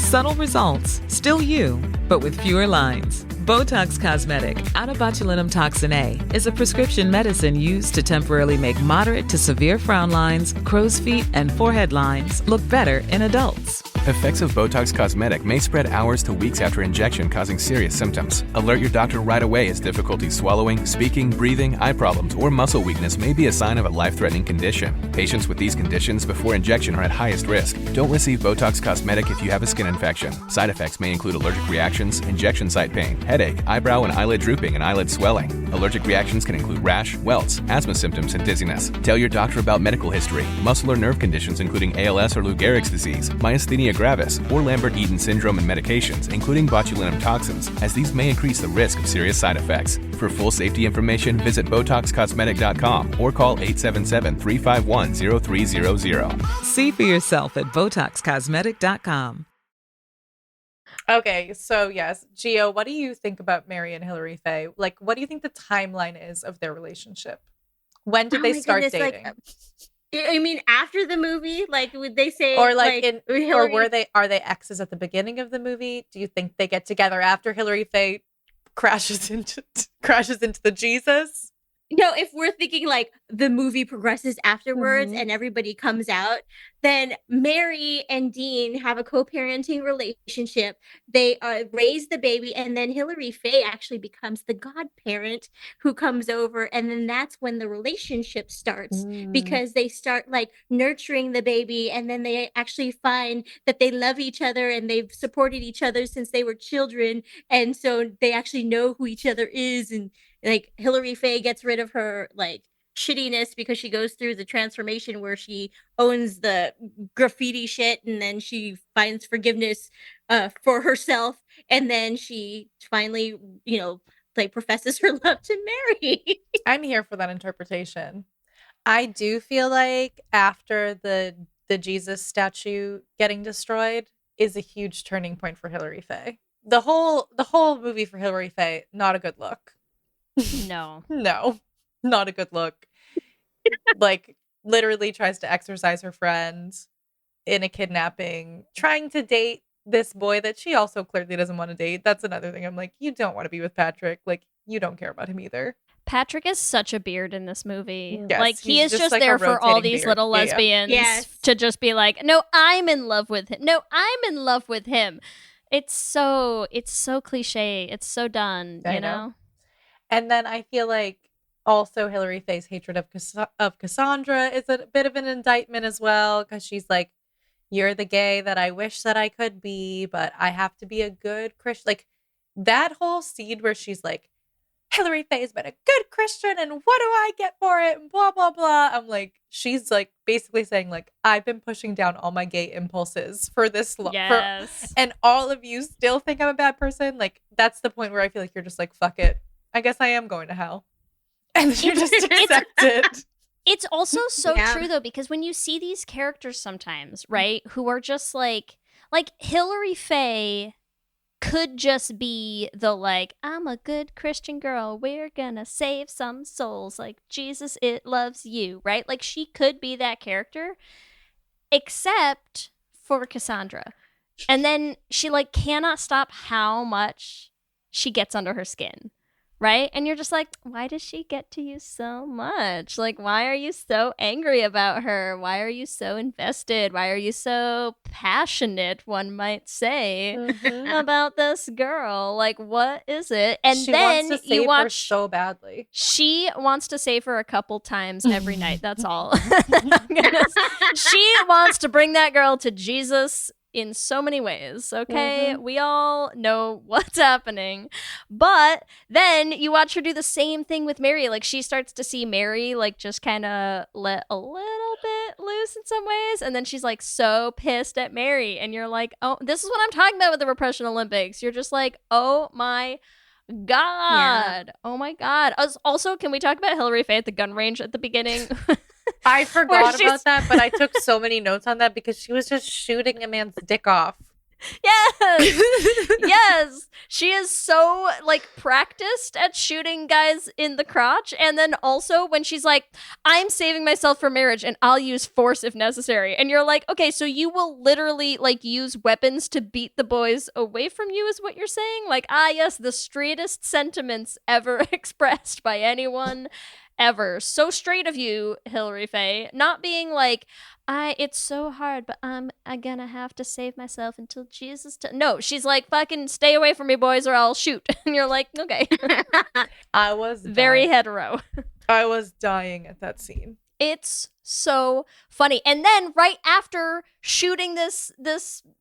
Subtle results, still you, but with fewer lines. Botox Cosmetic, out of botulinum toxin A, is a prescription medicine used to temporarily make moderate to severe frown lines, crow's feet, and forehead lines look better in adults. Effects of Botox Cosmetic may spread hours to weeks after injection, causing serious symptoms. Alert your doctor right away as difficulty swallowing, speaking, breathing, eye problems, or muscle weakness may be a sign of a life-threatening condition. Patients with these conditions before injection are at highest risk. Don't receive Botox Cosmetic if you have a skin infection. Side effects may include allergic reactions, injection site pain, headache, eyebrow and eyelid drooping, and eyelid swelling. Allergic reactions can include rash, welts, asthma symptoms, and dizziness. Tell your doctor about medical history, muscle or nerve conditions including ALS or Lou Gehrig's disease, myasthenia gravis, or Lambert-Eaton syndrome, and medications, including botulinum toxins, as these may increase the risk of serious side effects. For full safety information, visit BotoxCosmetic.com or call 877-351-0300. See for yourself at BotoxCosmetic.com. Okay, so yes, Gio, what do you think about Mary and Hilary Faye? Like, what do you think the timeline is of their relationship? When did they start dating? I mean, after the movie, like, would they say, or are they exes at the beginning of the movie? Do you think they get together after Hilary Faye crashes into the Jesus? No, if we're thinking like the movie progresses afterwards and everybody comes out, then Mary and Dean have a co-parenting relationship. They raise the baby, and then Hilary Faye actually becomes the godparent who comes over, and then that's when the relationship starts because they start like nurturing the baby, and then they actually find that they love each other and they've supported each other since they were children, and so they actually know who each other is. And like Hilary Faye gets rid of her like shittiness because she goes through the transformation where she owns the graffiti shit, and then she finds forgiveness for herself, and then she finally, like professes her love to Mary. I'm here for that interpretation. I do feel like after the Jesus statue getting destroyed is a huge turning point for Hilary Faye. The whole movie for Hilary Faye, not a good look. No, not a good look. Like, literally tries to exorcise her friend in a kidnapping, trying to date this boy that she also clearly doesn't want to date. That's another thing. I'm like, you don't want to be with Patrick. Like, you don't care about him either. Patrick is such a beard in this movie. Yes, like, he is just like there for all these beard. little lesbians to just be like, no, I'm in love with him. No, I'm in love with him. It's so cliche. It's so done, you know? And then I feel like also Hilary Faye's hatred of Cassandra is a bit of an indictment as well, because she's like, you're the gay that I wish that I could be, but I have to be a good Christian. Like, that whole scene where she's like, Hilary Faye's been a good Christian and what do I get for it? And blah, blah, blah. I'm like, she's like basically saying like, I've been pushing down all my gay impulses for this long. Yes. And all of you still think I'm a bad person. Like, that's the point where I feel like you're just like, fuck it. I guess I am going to hell. And you just accept it. It's also so true though, because when you see these characters sometimes, right, who are just like Hilary Faye could just be the like, I'm a good Christian girl, we're gonna save some souls, like Jesus, it loves you, right? Like, she could be that character, except for Cassandra. And then she like cannot stop how much she gets under her skin. Right? And you're just like, why does she get to you so much? Like, why are you so angry about her? Why are you so invested? Why are you so passionate, one might say, about this girl? Like, what is it? And she then wants to save you watch her so badly. She wants to save her a couple times every night. That's all. She wants to bring that girl to Jesus in so many ways, okay? We all know what's happening. But then you watch her do the same thing with Mary. Like, she starts to see Mary, like, just kind of let a little bit loose in some ways. And then she's, like, so pissed at Mary. And you're like, oh, this is what I'm talking about with the Repression Olympics. You're just like, oh, my God. Yeah. Oh, my God. Also, can we talk about Hilary Faye at the gun range at the beginning? I forgot about that, but I took so many notes on that because she was just shooting a man's dick off. Yes. Yes. She is so like practiced at shooting guys in the crotch. And then also when she's like, I'm saving myself for marriage and I'll use force if necessary. And you're like, okay, so you will literally like use weapons to beat the boys away from you is what you're saying? Like, yes, the straightest sentiments ever expressed by anyone ever. So straight of you, Hilary Faye, not being like, it's so hard, but I'm gonna have to save myself until Jesus. No, she's like, fucking stay away from me, boys, or I'll shoot. And you're like, okay. I was very hetero. I was dying at that scene. It's so funny. And then right after shooting this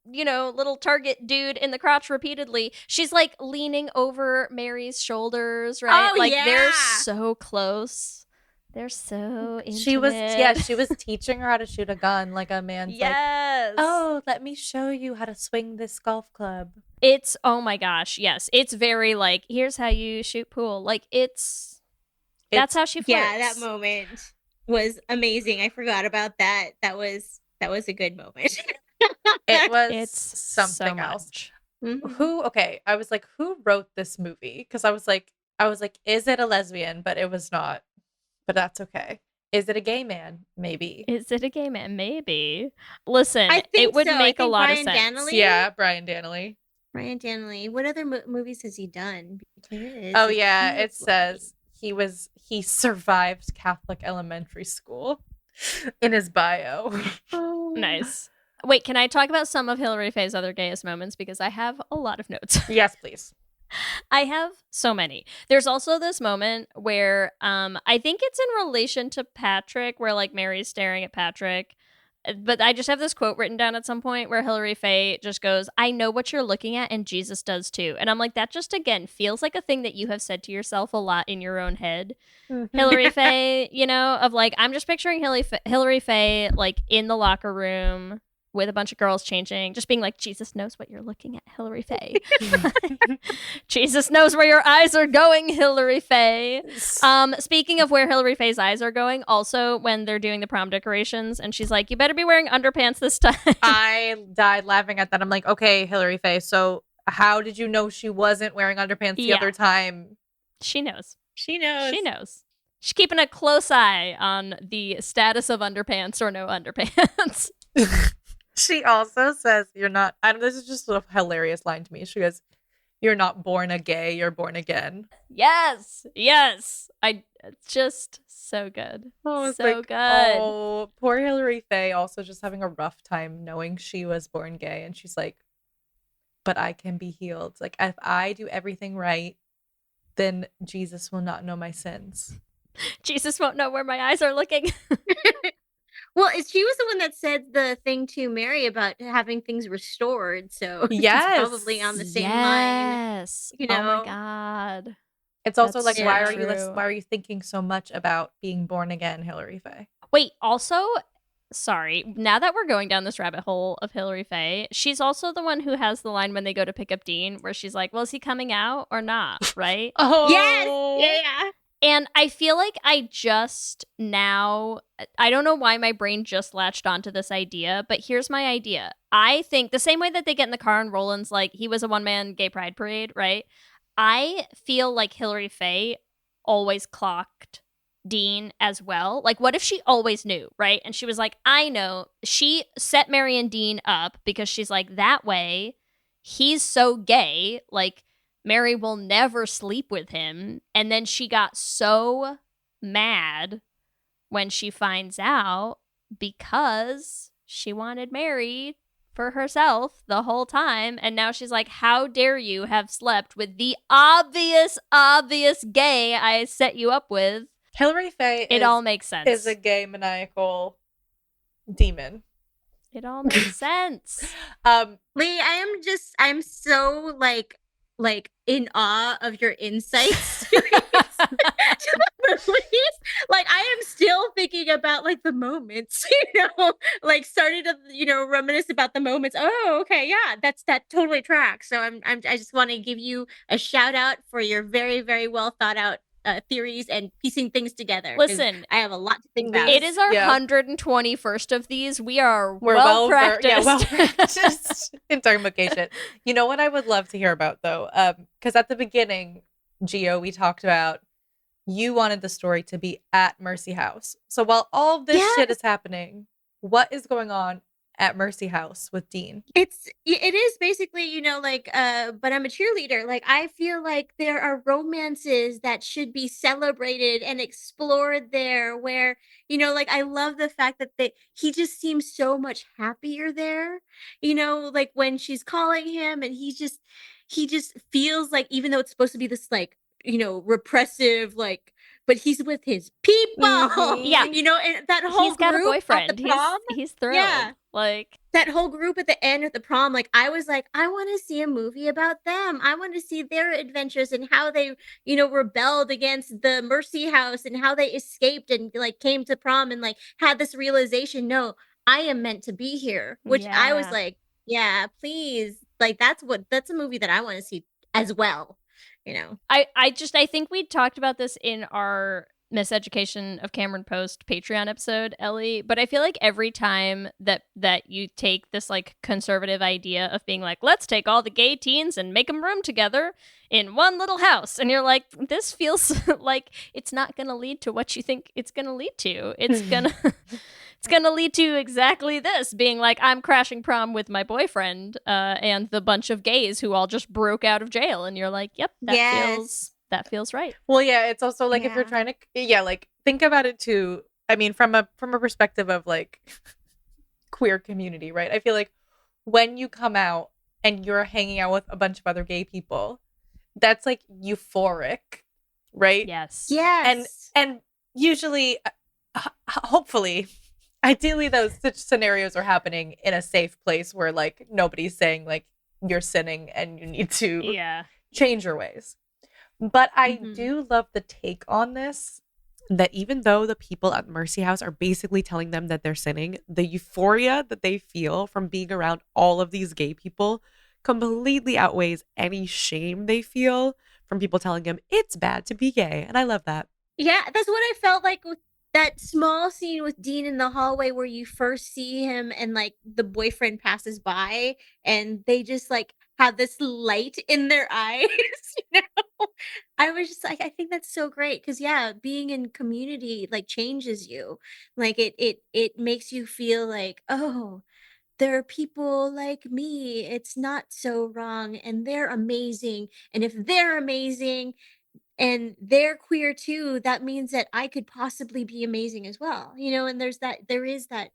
little target dude in the crotch repeatedly, she's like leaning over Mary's shoulders, right? Oh, like yeah. they're so close. They're so intimate. She was teaching her how to shoot a gun like a man's yes. like, oh, let me show you how to swing this golf club. It's, oh my gosh, yes. It's very like, here's how you shoot pool. Like that's how she flirts. Yeah, that moment was amazing. I forgot about that. That was a good moment. It was It's something so else. much. Mhm. I was like, who wrote this movie? Because I was like, is it a lesbian? But it was not. But that's okay. Is it a gay man? Maybe. Is it a gay man? Maybe. Listen, I think it would so. I make a think lot Brian of sense. Dannelly? Yeah, Brian Dannelly. Ryan Dannelly. What other movies has he done? Oh yeah, it says he survived Catholic elementary school in his bio. Nice. Wait, can I talk about some of Hilary Faye's other gayest moments? Because I have a lot of notes. Yes, please. I have so many. There's also this moment where I think it's in relation to Patrick, where like Mary's staring at Patrick. But I just have this quote written down at some point where Hilary Faye just goes, I know what you're looking at, and Jesus does too. And I'm like, that just, again, feels like a thing that you have said to yourself a lot in your own head. Hilary Faye, of like, I'm just picturing Hilary Faye, like, in the locker room with a bunch of girls changing, just being like, Jesus knows what you're looking at, Hilary Faye. Jesus knows where your eyes are going, Hilary Faye. Speaking of where Hilary Faye's eyes are going, also when they're doing the prom decorations, and she's like, you better be wearing underpants this time. I died laughing at that. I'm like, okay, Hilary Faye, so how did you know she wasn't wearing underpants the other time? She knows. She knows. She knows. She's keeping a close eye on the status of underpants or no underpants. She also says, this is just a hilarious line to me. She goes, you're not born a gay, you're born again. Yes. It's just so good. Oh, it's so like, good. Oh, poor Hilary Faye also just having a rough time knowing she was born gay. And she's like, but I can be healed. Like, if I do everything right, then Jesus will not know my sins. Jesus won't know where my eyes are looking. Well, she was the one that said the thing to Mary about having things restored. So yes, it's probably on the same line. Yes. You know? Oh my God. It's also That's like, so why are you thinking so much about being born again, Hilary Faye? Wait, also, sorry, now that we're going down this rabbit hole of Hilary Faye, she's also the one who has the line when they go to pick up Dean where she's like, well, is he coming out or not? Right? Oh, Yes. Yeah. And I feel like I don't know why my brain just latched onto this idea, but here's my idea. I think the same way that they get in the car and Roland's like, he was a one-man gay pride parade, right? I feel like Hilary Faye always clocked Dean as well. Like, what if she always knew, right? And she was like, I know. She set Mary and Dean up because she's like, that way, he's so gay, like, Mary will never sleep with him. And then she got so mad when she finds out because she wanted Mary for herself the whole time. And now she's like, how dare you have slept with the obvious gay I set you up with? Hilary Faye It all makes sense. Is a gay maniacal demon. It all makes sense. Leigh, I'm so like in awe of your insights to the movies. Like, I am still thinking about like the moments, like starting to, reminisce about the moments. Oh, okay. Yeah, that totally tracks. So I just want to give you a shout out for your very, very well thought out theories and piecing things together. 'cause Listen, I have a lot to think about. it is our Yeah. 121st of these. We're We're well practiced. Yeah, well practiced. practiced in talking about gay shit. You know what I would love to hear about though? Because at the beginning, Gio, we talked about you wanted the story to be at Mercy House. So while all of this shit is happening, what is going on at Mercy House with Dean? It is basically, you know, like but I'm a cheerleader. Like I feel like there are romances that should be celebrated and explored there where, you know, like I love the fact that he just seems so much happier there. You know, like when she's calling him and he just feels like, even though it's supposed to be this like, you know, repressive, like, but he's with his people. Yeah. You know, and that whole He's got a group boyfriend. at the prom. He's thrilled. Yeah. Like, That whole group at the end of the prom, like I was like, I want to see a movie about them. I want to see their adventures and how they, you know, rebelled against the Mercy House and how they escaped and like came to prom and like had this realization, no, I am meant to be here. Which I was Yeah. like, yeah, please. Like that's a movie that I want to see as well. You know. I think we talked about this in our Miseducation of Cameron Post Patreon episode, Ellie, but I feel like every time that you take this like conservative idea of being like, let's take all the gay teens and make them room together in one little house, and you're like, this feels like it's not going to lead to what you think it's going to lead to. It's gonna lead to exactly this, being like, I'm crashing prom with my boyfriend and the bunch of gays who all just broke out of jail, and you're like, yep, that feels right. Well, yeah, it's also like if you're trying to, like think about it too. I mean, from a perspective of like queer community, right? I feel like when you come out and you're hanging out with a bunch of other gay people, that's like euphoric, right? Yes. Yes. And usually, hopefully, ideally, those such scenarios are happening in a safe place where like nobody's saying like you're sinning and you need to change your ways. But I do love the take on this, that even though the people at Mercy House are basically telling them that they're sinning, the euphoria that they feel from being around all of these gay people completely outweighs any shame they feel from people telling them it's bad to be gay. And I love that. Yeah, that's what I felt like with that small scene with Dean in the hallway where you first see him and like the boyfriend passes by and they just like have this light in their eyes, you know? I was just like, I think that's so great because being in community like changes you. Like it makes you feel like, oh, there are people like me. It's not so wrong and they're amazing. And if they're amazing, and they're queer too, that means that I could possibly be amazing as well, you know. And there is that,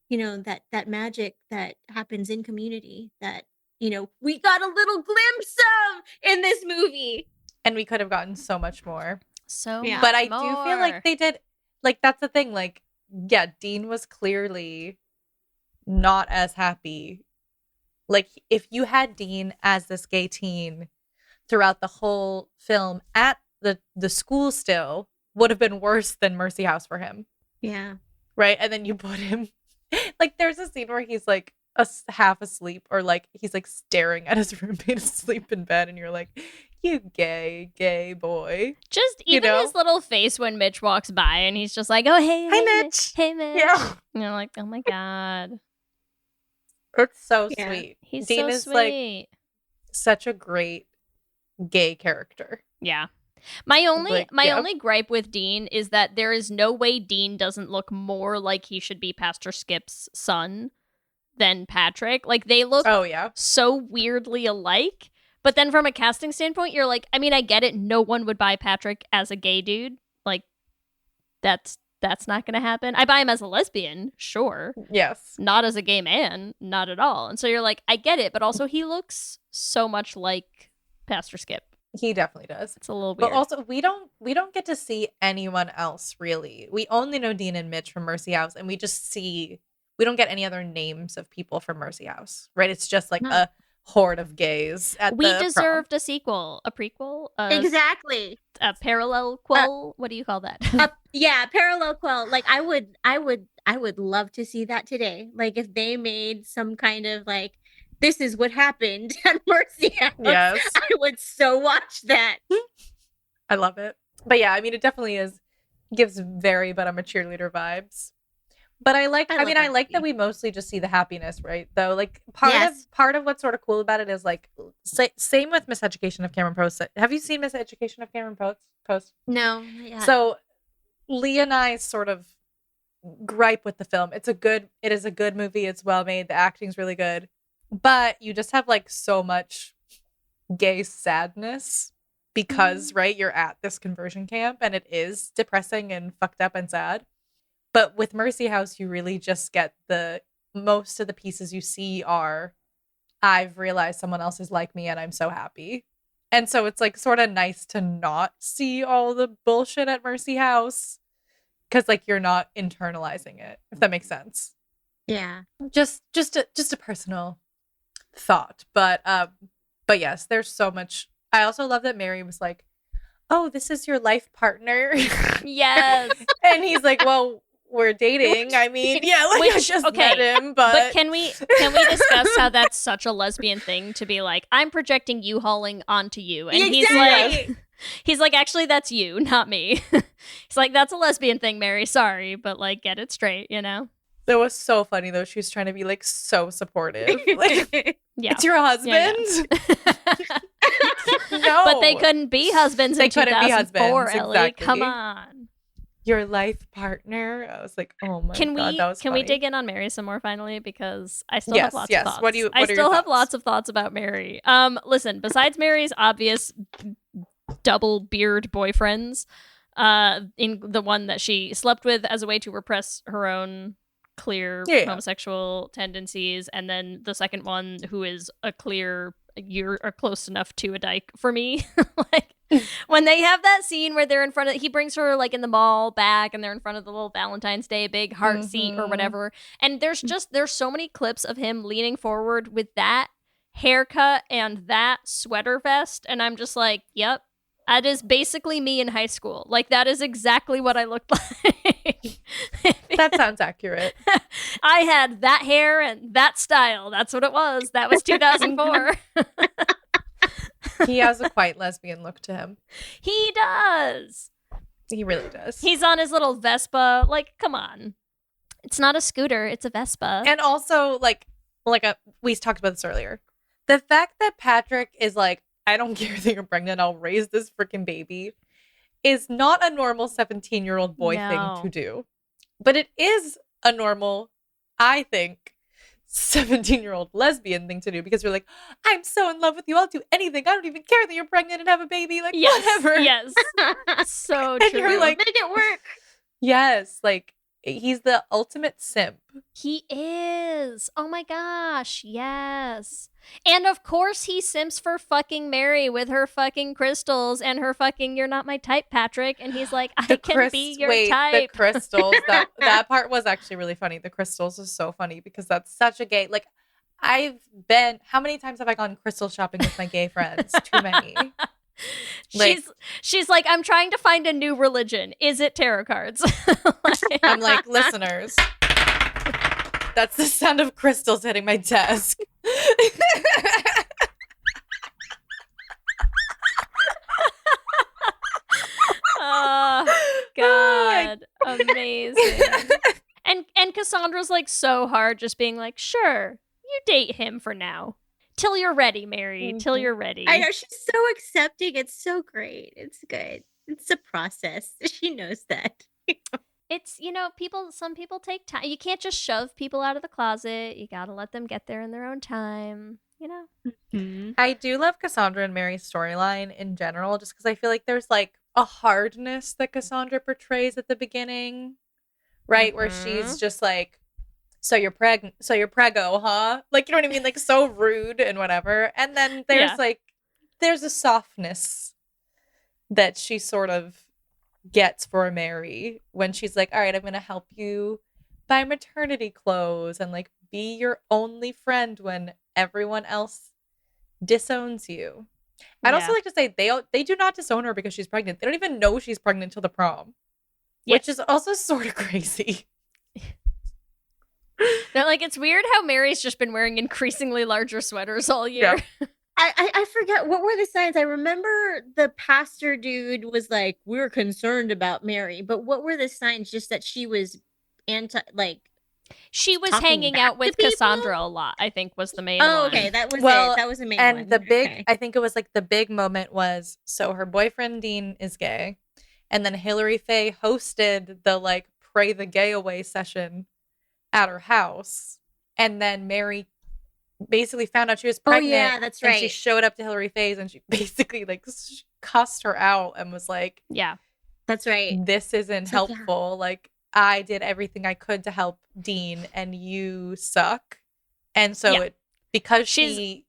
you know, that magic that happens in community that, you know, we got a little glimpse of in this movie, and we could have gotten so much more. But I do feel like they did, like that's the thing, like Dean was clearly not as happy. Like if you had Dean as this gay teen throughout the whole film at the school, still would have been worse than Mercy House for him. Yeah. Right. And then you put him like there's a scene where he's like half asleep or like he's like staring at his roommate asleep in bed and you're like, you gay boy. Just even his little face when Mitch walks by and he's just like, oh, hey Mitch. Hey, Mitch. Yeah. And you're like, oh my God. It's so sweet. He's Dean so is sweet. Like such a great gay character. Yeah. My only gripe with Dean is that there is no way Dean doesn't look more like he should be Pastor Skip's son than Patrick. Like they look so weirdly alike. But then from a casting standpoint, you're like, I mean, I get it. No one would buy Patrick as a gay dude. Like that's not going to happen. I buy him as a lesbian, sure. Yes. Not as a gay man, not at all. And so you're like, I get it, but also he looks so much like Pastor Skip. He definitely does. It's a little weird. But also we don't get to see anyone else really. We only know Dean and Mitch from Mercy House and we don't get any other names of people from Mercy House, right? It's just like a horde of gays at we the deserved prom. a sequel, a prequel, exactly, a parallel quel. What do you call that? Parallel quel. Like I would love to see that today. Like if they made some kind of like, this is what happened at Mercy House. Yes, I would so watch that. I love it. But yeah, I mean, it definitely gives very but I'm a cheerleader vibes. But I like that we mostly just see the happiness, right? Though, like part of what's sort of cool about it is like same with Miseducation of Cameron Post. Have you seen Miseducation of Cameron Post? No, not yet. So Leigh and I sort of gripe with the film. It is a good movie. It's well made. The acting's really good, but you just have like so much gay sadness because right, you're at this conversion camp and it is depressing and fucked up and sad. But with Mercy House, you really just get most of the pieces you see are, I've realized someone else is like me and I'm so happy. And so it's like sort of nice to not see all the bullshit at Mercy House because like you're not internalizing it, if that makes sense. Yeah. Just a personal thought. But yes, there's so much. I also love that Mary was like, oh, this is your life partner. Yes. And he's like, well, we're dating. I mean, yeah, like I just met him, but can we discuss how that's such a lesbian thing to be like, I'm projecting you hauling onto you, and he's like, actually, that's you, not me. He's like, that's a lesbian thing, Mary. Sorry, but like, get it straight, you know. That was so funny though. She was trying to be like so supportive. Like, yeah, it's your husband. Yeah. No, but they couldn't be husbands in 2004. Ellie, exactly. Come on. Your life partner. I was like, oh my god, that was Can funny. we dig in on Mary some more finally? Because I still have lots of thoughts. What are your have thoughts? lots of thoughts about Mary. Listen, besides Mary's obvious double beard boyfriends, in the one that she slept with as a way to repress her own clear homosexual tendencies, and then the second one who is a clear, you're close enough to a dyke for me. Like when they have that scene where they're in front of, he brings her like in the mall back and they're in front of the little Valentine's Day big heart seat or whatever, and there's so many clips of him leaning forward with that haircut and that sweater vest, and I'm just like, yep, that is basically me in high school. Like, that is exactly what I looked like. That sounds accurate. I had that hair and that style. That's what it was. That was 2004. He has a quite lesbian look to him. He does. He really does. He's on his little Vespa. Like, come on. It's not a scooter. It's a Vespa. And also, we talked about this earlier. The fact that Patrick is like, I don't care that you're pregnant, I'll raise this freaking baby, is not a normal 17-year-old boy thing to do. But it is a normal, I think, 17-year-old lesbian thing to do, because you're like, I'm so in love with you, I'll do anything. I don't even care that you're pregnant and have a baby. Like, whatever. Yes. So and true. You're like, make it work. Yes. Like, he's the ultimate simp. He is. Oh my gosh. Yes. And of course he simps for fucking Mary with her fucking crystals and her fucking, you're not my type, Patrick. And he's like, I can be your type. The crystals. That part was actually really funny. The crystals is so funny because that's such a gay, like, how many times have I gone crystal shopping with my gay friends? Too many. Like, she's like, I'm trying to find a new religion. Is it tarot cards? I'm like, listeners, that's the sound of crystals hitting my desk. Oh God, amazing. And Cassandra's like so hard, just being like, sure, you date him for now. Till you're ready, Mary. Till you're ready. I know, she's so accepting. It's so great. It's good. It's a process. She knows that. It's, some people take time. You can't just shove people out of the closet. You gotta let them get there in their own time, Mm-hmm. I do love Cassandra and Mary's storyline in general, just because I feel like there's like a hardness that Cassandra portrays at the beginning, right? Where she's just like, so you're preggo, huh? Like, you know what I mean? Like, so rude and whatever. And then there's a softness that she sort of gets for Mary when she's like, all right, I'm going to help you buy maternity clothes and like be your only friend when everyone else disowns you. I'd also like to say they do not disown her because she's pregnant. They don't even know she's pregnant till the prom, which is also sort of crazy. They're like, it's weird how Mary's just been wearing increasingly larger sweaters all year. Yeah. I forget what were the signs. I remember the pastor dude was like, "We're concerned about Mary," but what were the signs? Just that she was she was talking hanging back out to with people? Cassandra a lot, I think was the main Oh, one. okay, that was Well, it. That was the main and one. the big, Okay. I think it was like the big moment was, so her boyfriend Dean is gay, and then Hilary Faye hosted the like pray the gay away session at her house, and then Mary basically found out she was Oh, pregnant. yeah, that's And she right. showed up to Hilary Faye's and she basically like cussed her out and was like, Yeah. That's right. "This isn't It's like, yeah. helpful. Like I did everything I could to help Dean, and you suck." And so Yeah. because she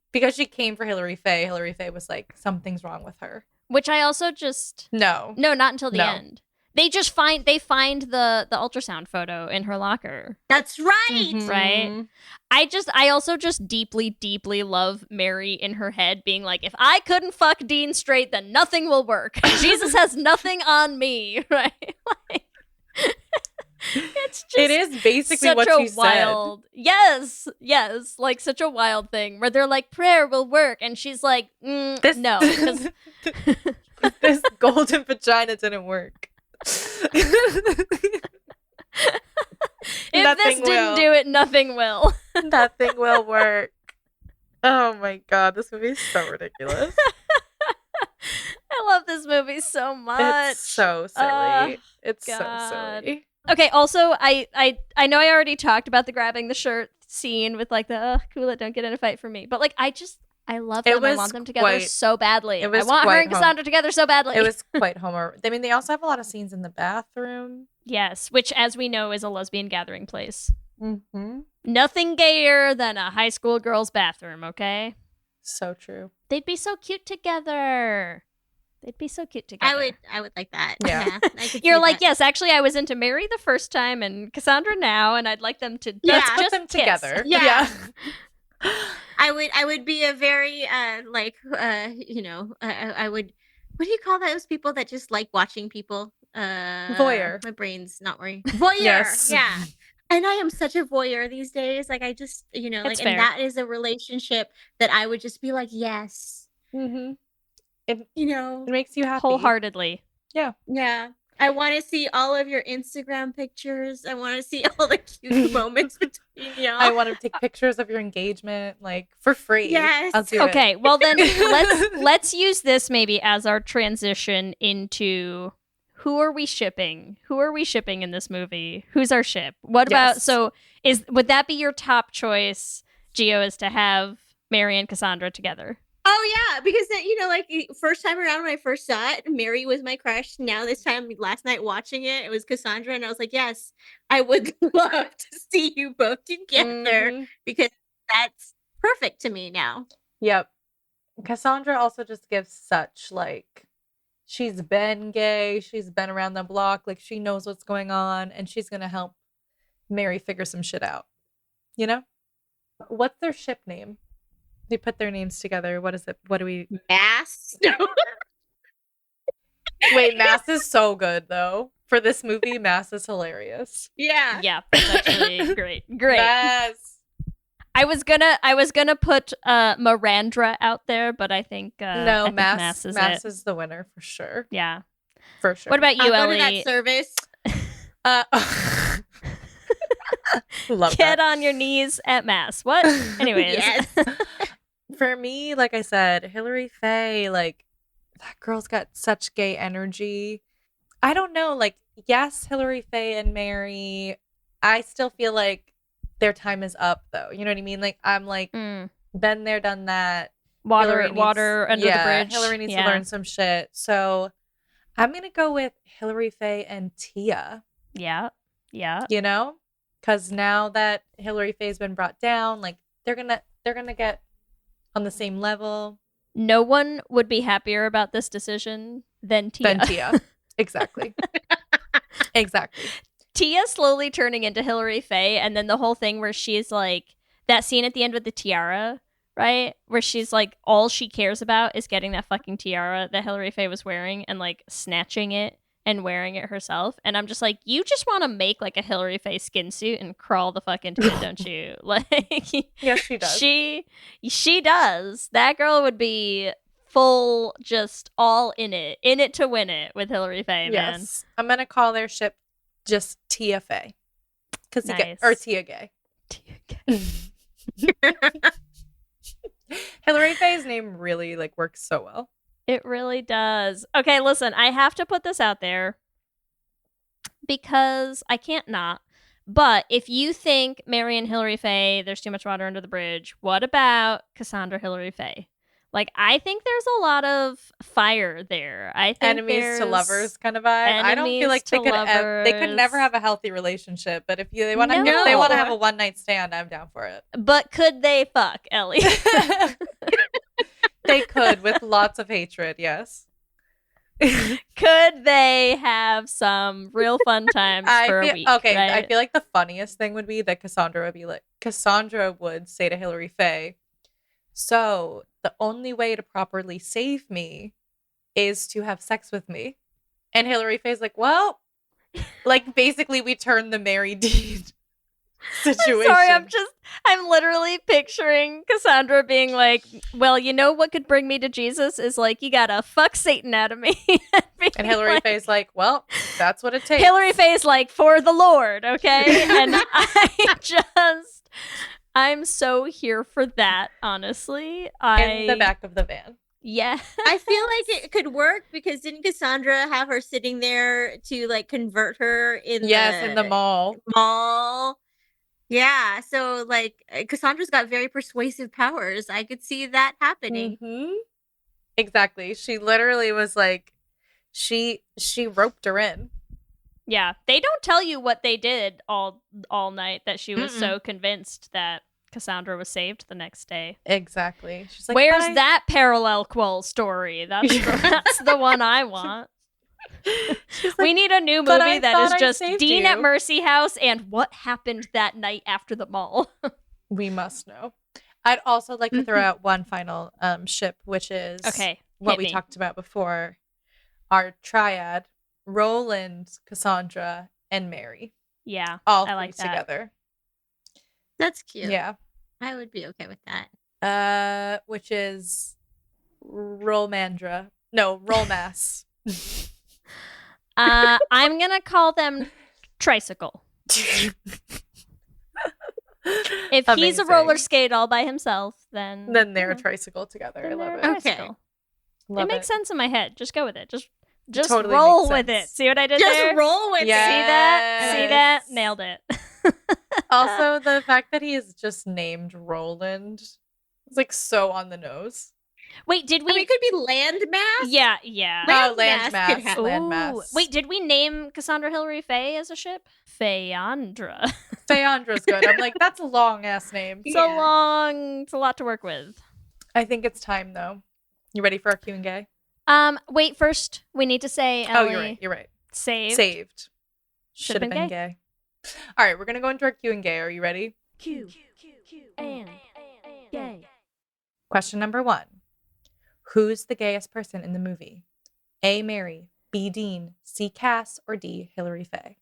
came for Hilary Faye was like, "Something's wrong with her." Which I also just No, not until the No. end. They just find the ultrasound photo in her locker. That's right. Mm-hmm. Right? I also just deeply, deeply love Mary in her head being like, if I couldn't fuck Dean straight, then nothing will work. Jesus has nothing on me, right? Like, it's just it is basically such what a you wild, yes, like such a wild thing where they're like, prayer will work, and she's like, no, because said. This golden vagina didn't work. if Nothing this didn't will. do it, nothing will. Nothing will work. Oh my god, this movie is so ridiculous. I love this movie so much. It's so silly. It's so God. silly. Okay, also, I know I already talked about the grabbing the shirt scene with like the cool it, don't get in a fight for me, but like I love them. I want them together so badly. I want her and Cassandra together so badly. It was quite homo. I mean, they also have a lot of scenes in the bathroom. Yes, which, as we know, is a lesbian gathering place. Mm-hmm. Nothing gayer than a high school girl's bathroom, okay? So true. They'd be so cute together. I would like that. Yeah. I could You're see like, that. yes, actually, I was into Mary the first time and Cassandra now, and I'd like them to Let's Put just them kiss. together. Yeah. I would be a very I would, what do you call those people that just like watching people? Voyeur. My brain's not working. Voyeur. Yes. Yeah. And I am such a voyeur these days. Like I just, It's and fair. that is a relationship that I would just be like, yes. Mm-hmm. It It makes you happy. Wholeheartedly. Yeah. I want to see all of your Instagram pictures. I want to see all the cute moments between y'all. I want to take pictures of your engagement, like for free. Yes. I'll do it. Okay, well then let's use this maybe as our transition into who are we shipping? Who are we shipping in this movie? Who's our ship? What about would that be your top choice, Gio, is to have Mary and Cassandra together? Oh yeah, because first time around when I first saw it, Mary was my crush. Now this time, last night watching it, it was Cassandra, and I was like, yes, I would love to see you both together Mhm. because that's perfect to me now. Yep. Cassandra also just gives such like, she's been gay, she's been around the block, like she knows what's going on, and she's gonna help Mary figure some shit out. You know? What's their ship name? They put their names together. What is it? What do we Mass. No. Wait, Mass is so good though. For this movie, Mass is hilarious. Yeah. Yeah, that's actually great. Mass. I was gonna put Mirandra out there, but I think No, I think Mass is it. is the winner for sure. Yeah. For sure. What about you, I'll go Ellie? to that service. Love Get that. on your knees at Mass. What? Anyways. Yes. For me, like I said, Hilary Faye, like that girl's got such gay energy. I don't know, like yes, Hilary Faye and Mary, I still feel like their time is up though. You know what I mean? Like I'm like been there, done that. Water Hilary needs- under the bridge. Hilary needs Yeah. to learn some shit. So I'm gonna go with Hilary Faye and Tia. Yeah. Yeah. You know, because now that Hilary Faye's been brought down, like they're gonna get on the same level. No one would be happier about this decision than Tia. Than Tia. Exactly. Exactly. Tia slowly turning into Hilary Faye, and then the whole thing where she's like, that scene at the end with the tiara, right? Where she's like, all she cares about is getting that fucking tiara that Hilary Faye was wearing and like snatching it and wearing it herself. And I'm just like, you just want to make like a Hilary Faye skin suit and crawl the fuck into it, don't you? Like, Yes, she does. She does. That girl would be full, just all in it to win it with Hilary Faye, man. Yes. I'm going to call their ship just Tia Faye. Nice. Or Tia Gay. Hilary Faye's name really like works so well. It really does. Okay, listen, I have to put this out there because I can't not. But if you think Mary and Hilary Faye, there's too much water under the bridge, what about Cassandra Hilary Faye? Like, I think there's a lot of fire there. I think Enemies to lovers kind of vibe. I don't feel like they could never have a healthy relationship. But if they want to have a one night stand, I'm down for it. But could they fuck, Ellie? They could, with lots of hatred. Yes. Could they have some real fun times for a week? Okay, right? I feel like the funniest thing would be that Cassandra would say to Hilary Faye, so the only way to properly save me is to have sex with me. And Hilary Faye's like, well, like basically we turn the Mary Dean situation. I'm sorry, I'm literally picturing Cassandra being like, well, you know what could bring me to Jesus is like, you gotta fuck Satan out of me. And Hilary Faye's like, well, that's what it takes. Hilary Faye's like, for the Lord, okay? And I'm so here for that, honestly. In the back of the van. Yeah. I feel like it could work because didn't Cassandra have her sitting there to like convert her in the mall? Yeah, so like Cassandra's got very persuasive powers. I could see that happening. Mm-hmm. Exactly. She literally was like, she roped her in. Yeah, they don't tell you what they did all night that she was so convinced that Cassandra was saved the next day. Exactly. She's like, where's that parallel quell story? That's the one I want. Like, we need a new movie that is just Dean at Mercy House and what happened that night after the mall. We must know. I'd also like to throw out one final ship, which is what we talked about before. Our triad, Roland, Cassandra, and Mary. Yeah, all I like three together. That's cute. Yeah. I would be okay with that. Which is Rolmass. I'm gonna call them Tricycle. If he's a roller skate all by himself, then they're a tricycle together. I love it. Okay. It makes sense in my head. Just go with it. Just totally roll with it. See what I did there? Just roll with it. See that? Nailed it. Also, the fact that he is just named Roland is like so on the nose. Wait, did we? I mean, it could be landmass. Yeah. Landmass. Wait, did we name Cassandra Hilary Faye as a ship? Fayandra. Fayandra's good. I'm like, that's a long ass name. It's a lot to work with. I think it's time though. You ready for our Q&A? Wait, first we need to say Ellie, oh, you're right. Saved. Should have been gay. All right, we're gonna go into our Q&A. Are you ready? Q and gay. Question number 1. Who's the gayest person in the movie? A. Mary, B. Dean, C. Cass, or D. Hilary Faye?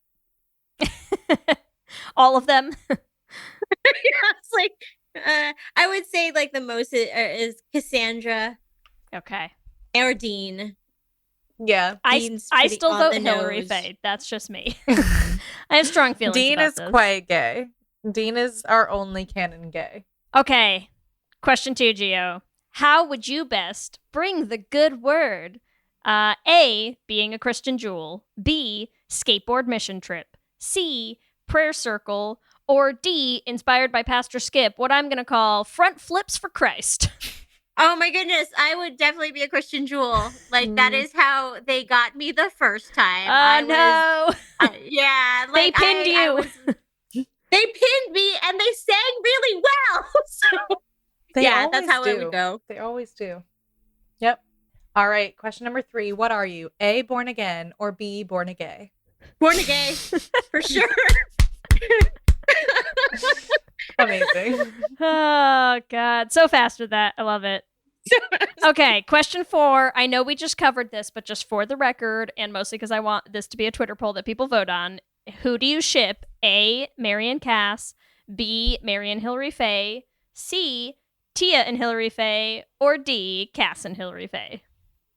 All of them. It's like I would say like the most is Cassandra. Okay. Or Dean. Yeah. I still vote Hilary Faye. That's just me. I have strong feelings Dean about is this. quite gay. Dean is our only canon gay. Okay. Question 2, Gio. How would you best bring the good word? A, being a Christian jewel. B, skateboard mission trip. C, prayer circle. Or D, inspired by Pastor Skip, what I'm going to call front flips for Christ. Oh my goodness, I would definitely be a Christian jewel. Like that is how they got me the first time. No. Yeah. Like, they pinned you. They pinned me and they sang really well. So that's how it would go. They always do. Yep. All right. Question number 3. What are you? A, born again, or B, born a gay? Born a gay, for sure. Amazing. Oh, God. So fast with that. I love it. Okay, question 4. I know we just covered this, but just for the record, and mostly because I want this to be a Twitter poll that people vote on, who do you ship? A, Mary and Cass, B, Mary and Hilary Faye, C, Tia and Hilary Faye, or D, Cass and Hilary Faye?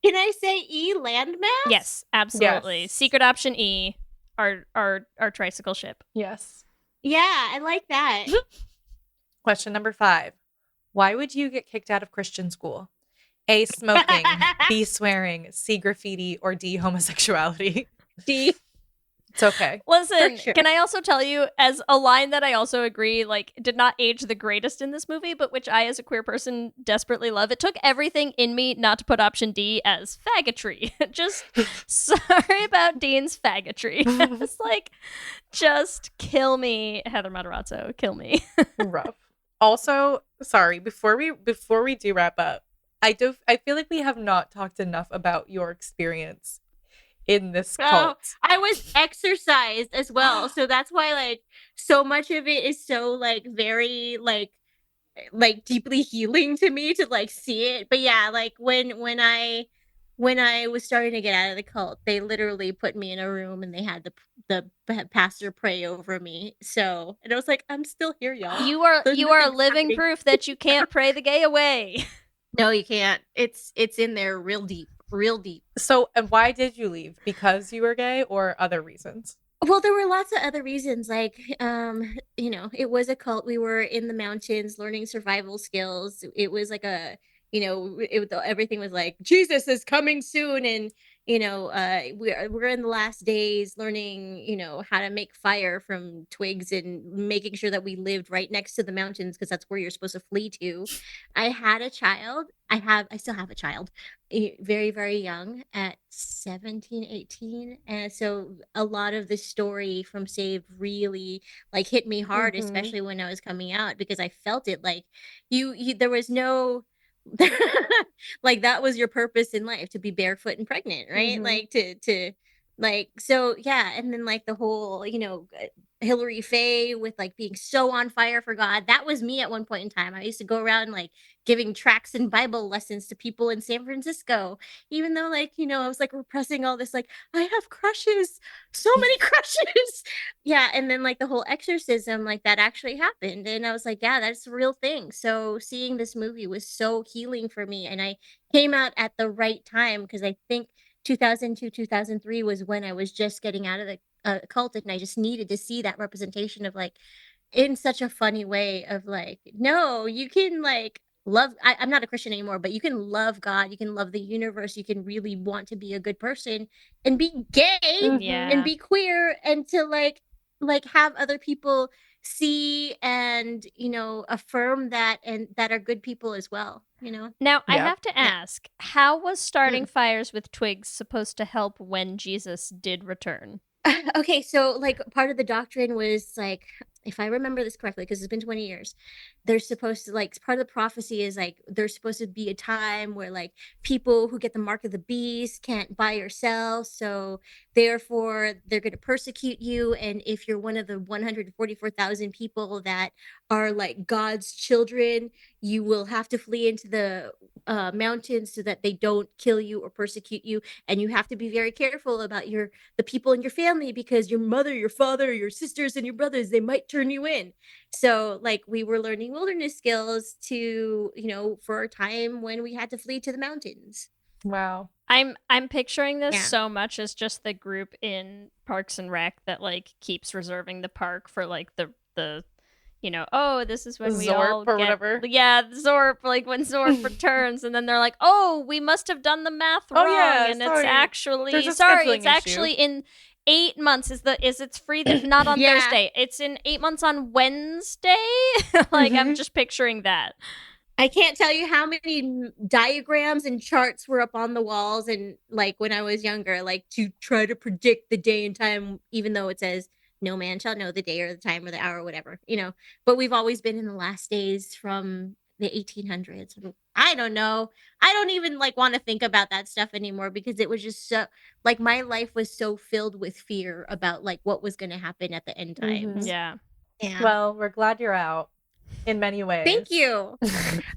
Can I say E, landmass? Yes, absolutely. Yes. Secret option E, our tricycle ship. Yes. Yeah, I like that. Question number 5. Why would you get kicked out of Christian school? A, smoking, B, swearing, C, graffiti, or D, homosexuality? D. It's okay. Listen, For sure. can I also tell you, as a line that I also agree, like, did not age the greatest in this movie, but which I, as a queer person, desperately love. It took everything in me not to put option D as faggotry. Just sorry about Dean's faggotry. It's like, just kill me, Heather Matarazzo, kill me. Rough. Also, sorry, before we do wrap up, I feel like we have not talked enough about your experience in this cult. I was exercised as well, so that's why like so much of it is so like very like deeply healing to me to like see it. But yeah, like when I was starting to get out of the cult, they literally put me in a room and they had the pastor pray over me. So, and I was like, I'm still here, y'all. You are There's you are nothing living happening. proof that you can't pray the gay away. No, you can't. It's in there real deep. So, and why did you leave? Because you were gay or other reasons? Well, there were lots of other reasons. Like, it was a cult. We were in the mountains learning survival skills. It was like everything was like, Jesus is coming soon. And, we're in the last days learning, how to make fire from twigs and making sure that we lived right next to the mountains because that's where you're supposed to flee to. I had a child. I still have a child, very, very young at 17, 18. And so a lot of the story from Saved really like hit me hard, especially when I was coming out, because I felt it like there was no like that was your purpose in life, to be barefoot and pregnant, right? Like to like, so yeah. And then like the whole, Hilary Faye with like being so on fire for God. That was me at one point in time. I used to go around like giving tracts and Bible lessons to people in San Francisco, even though like, I was like repressing all this, like, I have crushes, so many crushes. Yeah. And then like the whole exorcism, like that actually happened. And I was like, yeah, that's a real thing. So seeing this movie was so healing for me. And I came out at the right time because I think 2002, 2003 was when I was just getting out of the cult, and I just needed to see that representation of like, in such a funny way of like, no, you can like love. I'm not a Christian anymore, but you can love God, you can love the universe, you can really want to be a good person and be gay and be queer, and to like have other people see and affirm that, and that are good people as well. Now, I have to ask, how was starting fires with twigs supposed to help when Jesus did return? Okay, so like part of the doctrine was like, if I remember this correctly, because it's been 20 years, there's supposed to like, part of the prophecy is like, there's supposed to be a time where like people who get the mark of the beast can't buy or sell. So therefore they're going to persecute you. And if you're one of the 144,000 people that are like God's children, you will have to flee into the mountains so that they don't kill you or persecute you. And you have to be very careful about the people in your family, because your mother, your father, your sisters, and your brothers, they might turn you in. So like we were learning wilderness skills to, for a time when we had to flee to the mountains. Wow. I'm picturing this so much as just the group in Parks and Rec that like keeps reserving the park for like the oh, this is when we Zorp all or get, whatever. Yeah, Zorp, like when Zorp returns, and then they're like, oh, we must have done the math wrong, yeah, and sorry. it's actually There's a it's scheduling actually issue. in 8 months. It's free not on Yeah. Thursday. It's in 8 months on Wednesday. Like I'm just picturing that. I can't tell you how many diagrams and charts were up on the walls, and like when I was younger, like to try to predict the day and time, even though it says no man shall know the day or the time or the hour or whatever, but we've always been in the last days from the 1800s. I don't know. I don't even like want to think about that stuff anymore, because it was just so like my life was so filled with fear about like what was going to happen at the end times. Yeah. Yeah. Well, we're glad you're out. in many ways. Thank you.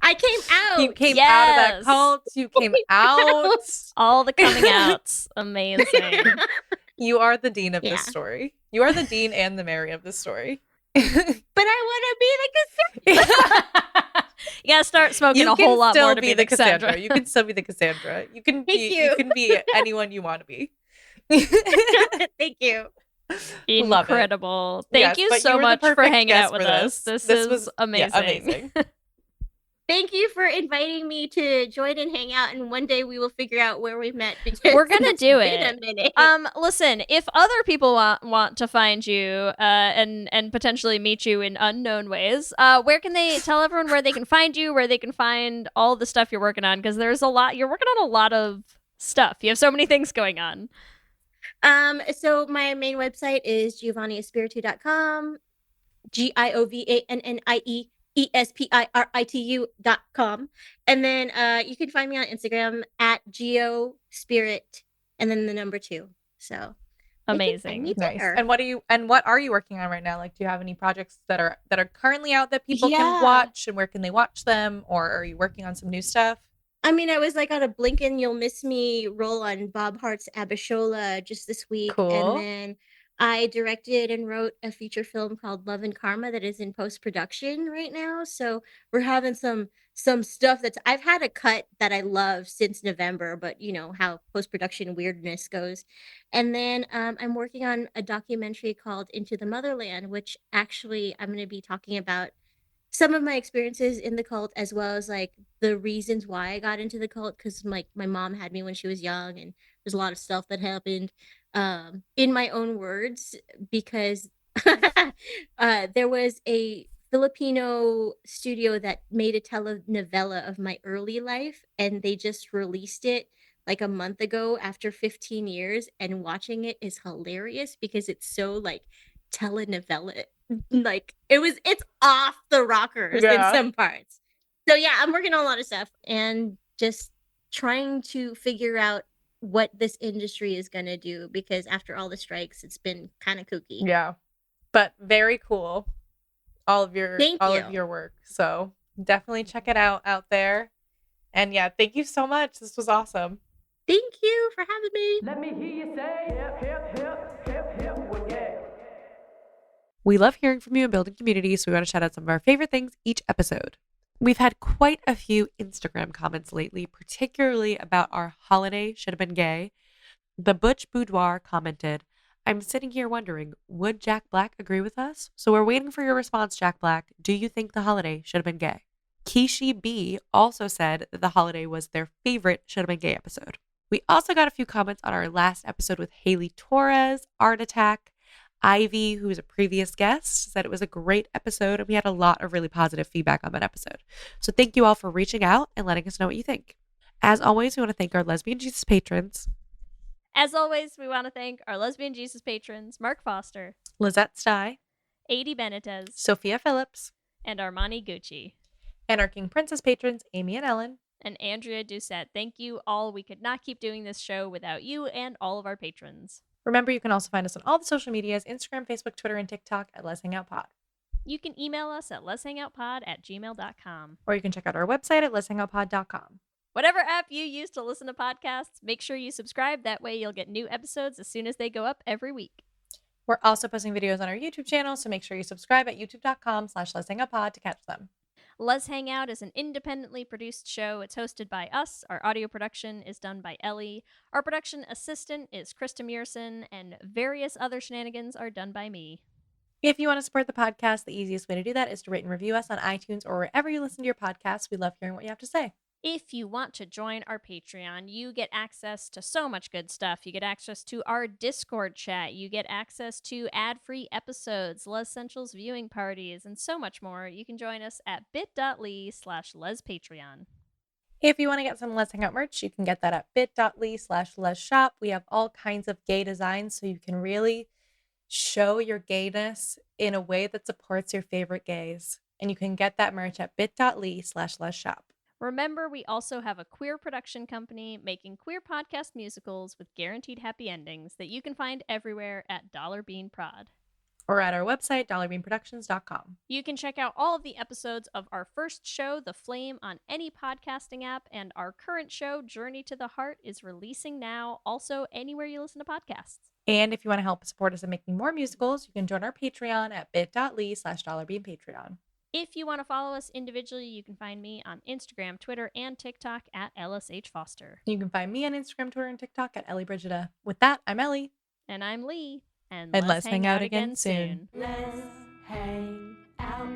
I came out. You came out of that cult. You came out. All the coming outs. Amazing. You are the dean of Yeah. this story. You are the dean and the Mary of this story. But I want to be the Cassandra. You gotta start smoking You a can whole lot still more to be be the Cassandra. You can still be the Cassandra. You can Thank be. you. You can be anyone you want to be. Thank you. Love it. Incredible. Thank Yes, you but so were the much for perfect hanging guest out with for us. This was amazing. Yeah, amazing. Thank you for inviting me to join and hang out. And one day we will figure out where we met because We're gonna it's do been it. a minute. Listen, if other people want to find you and potentially meet you in unknown ways, where can they tell everyone where they can find you, where they can find all the stuff you're working on? Because there's a lot. You're working on a lot of stuff. You have so many things going on. So my main website is giovanniespiritu.com, GiovannieEspiritu.com. And then you can find me on Instagram at GeoSpirit and then the number 2. So you can find Amazing. me Nice. there. And what are you working on right now? Like, do you have any projects that are currently out that people Yeah. can watch, and where can they watch them? Or are you working on some new stuff? I mean, I was like on a Blinkin' You'll Miss Me roll on Bob Hart's Abishola just this week. Cool. And then I directed and wrote a feature film called Love and Karma that is in post-production right now. So we're having some stuff that's I've had a cut that I love since November, but you know how post-production weirdness goes. And then I'm working on a documentary called Into the Motherland, which actually I'm going to be talking about some of my experiences in the cult as well as like the reasons why I got into the cult because like my mom had me when she was young and there's a lot of stuff that happened in my own words because there was a Filipino studio that made a telenovela of my early life and they just released it like a month ago after 15 years and watching it is hilarious because it's so like telenovela like it's off the rockers Yeah. in some parts. So yeah, I'm working on a lot of stuff and just trying to figure out what this industry is going to do because after all the strikes it's been kind of kooky. Yeah, but very cool. All of your work. So definitely check it out there. And yeah, thank you so much. This was awesome. Thank you for having me. Let me hear you say hip, hip, hip, hip, hip, well, yeah. We love hearing from you and building community, so we want to shout out some of our favorite things each episode. We've had quite a few Instagram comments lately, particularly about our holiday should have been gay. The Butch Boudoir commented, I'm sitting here wondering, would Jack Black agree with us? So we're waiting for your response, Jack Black. Do you think the holiday should have been gay? Kishi B also said that the holiday was their favorite should have been gay episode. We also got a few comments on our last episode with Haley Torres, Art Attack. Ivy, who was a previous guest, said it was a great episode and we had a lot of really positive feedback on that episode. So thank you all for reaching out and letting us know what you think. As always, we want to thank our Lesbian Jesus patrons. As always, we want to thank our Lesbian Jesus patrons, Mark Foster, Lizette Stye, Adi Benitez, Sophia Phillips, and Armani Gucci. and our King Princess patrons, Amy and Ellen. And Andrea Doucette. Thank you all. We could not keep doing this show without you and all of our patrons. Remember, you can also find us on all the social medias, Instagram, Facebook, Twitter, and TikTok at Lez Hang Out Pod. You can email us at lezhangoutpod@gmail.com. Or you can check out our website at lezhangoutpod.com. Whatever app you use to listen to podcasts, make sure you subscribe. That way you'll get new episodes as soon as they go up every week. We're also posting videos on our YouTube channel, so make sure you subscribe at youtube.com/lezhangoutpod to catch them. Lez Hang Out is an independently produced show. It's hosted by us. Our audio production is done by Ellie. Our production assistant is Krista Mearson, and various other shenanigans are done by me. If you want to support the podcast, the easiest way to do that is to rate and review us on iTunes or wherever you listen to your podcasts. We love hearing what you have to say. If you want to join our Patreon, you get access to so much good stuff. You get access to our Discord chat. You get access to ad-free episodes, Les Central's viewing parties, and so much more. You can join us at bit.ly/LesPatreon. If you want to get some Lez Hang Out merch, you can get that at bit.ly/LezShop. We have all kinds of gay designs, so you can really show your gayness in a way that supports your favorite gays. And you can get that merch at bit.ly/LezShop. Remember, we also have a queer production company making queer podcast musicals with guaranteed happy endings that you can find everywhere at Dollar Bean Prod. or at our website, dollarbeanproductions.com. You can check out all of the episodes of our first show, The Flame, on any podcasting app, and our current show, Journey to the Heart, is releasing now, also anywhere you listen to podcasts. And if you want to help support us in making more musicals, you can join our Patreon at bit.ly/dollarbeanpatreon. If you want to follow us individually, you can find me on Instagram, Twitter, and TikTok at LSH Foster. You can find me on Instagram, Twitter, and TikTok at Ellie Brigida. With that, I'm Ellie. And I'm Leigh. And let's hang out again soon. Let's hang out.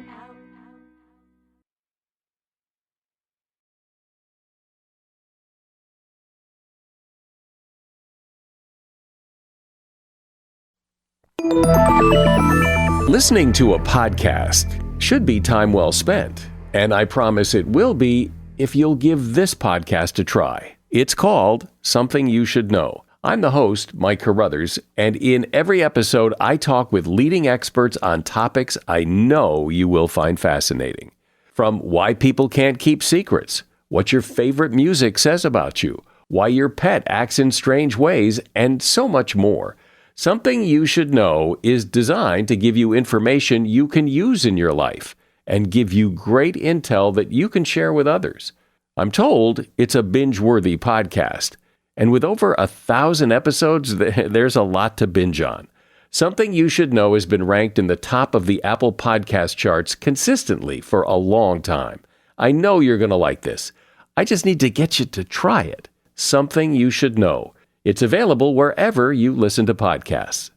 Listening to a podcast should be time well spent, and I promise it will be if you'll give this podcast a try. It's called Something You Should Know. I'm the host, Mike Carruthers, and in every episode, I talk with leading experts on topics I know you will find fascinating. From why people can't keep secrets, what your favorite music says about you, why your pet acts in strange ways, and so much more. Something You Should Know is designed to give you information you can use in your life and give you great intel that you can share with others. I'm told it's a binge-worthy podcast. And with over 1,000 episodes, there's a lot to binge on. Something You Should Know has been ranked in the top of the Apple Podcast charts consistently for a long time. I know you're going to like this. I just need to get you to try it. Something You Should Know. It's available wherever you listen to podcasts.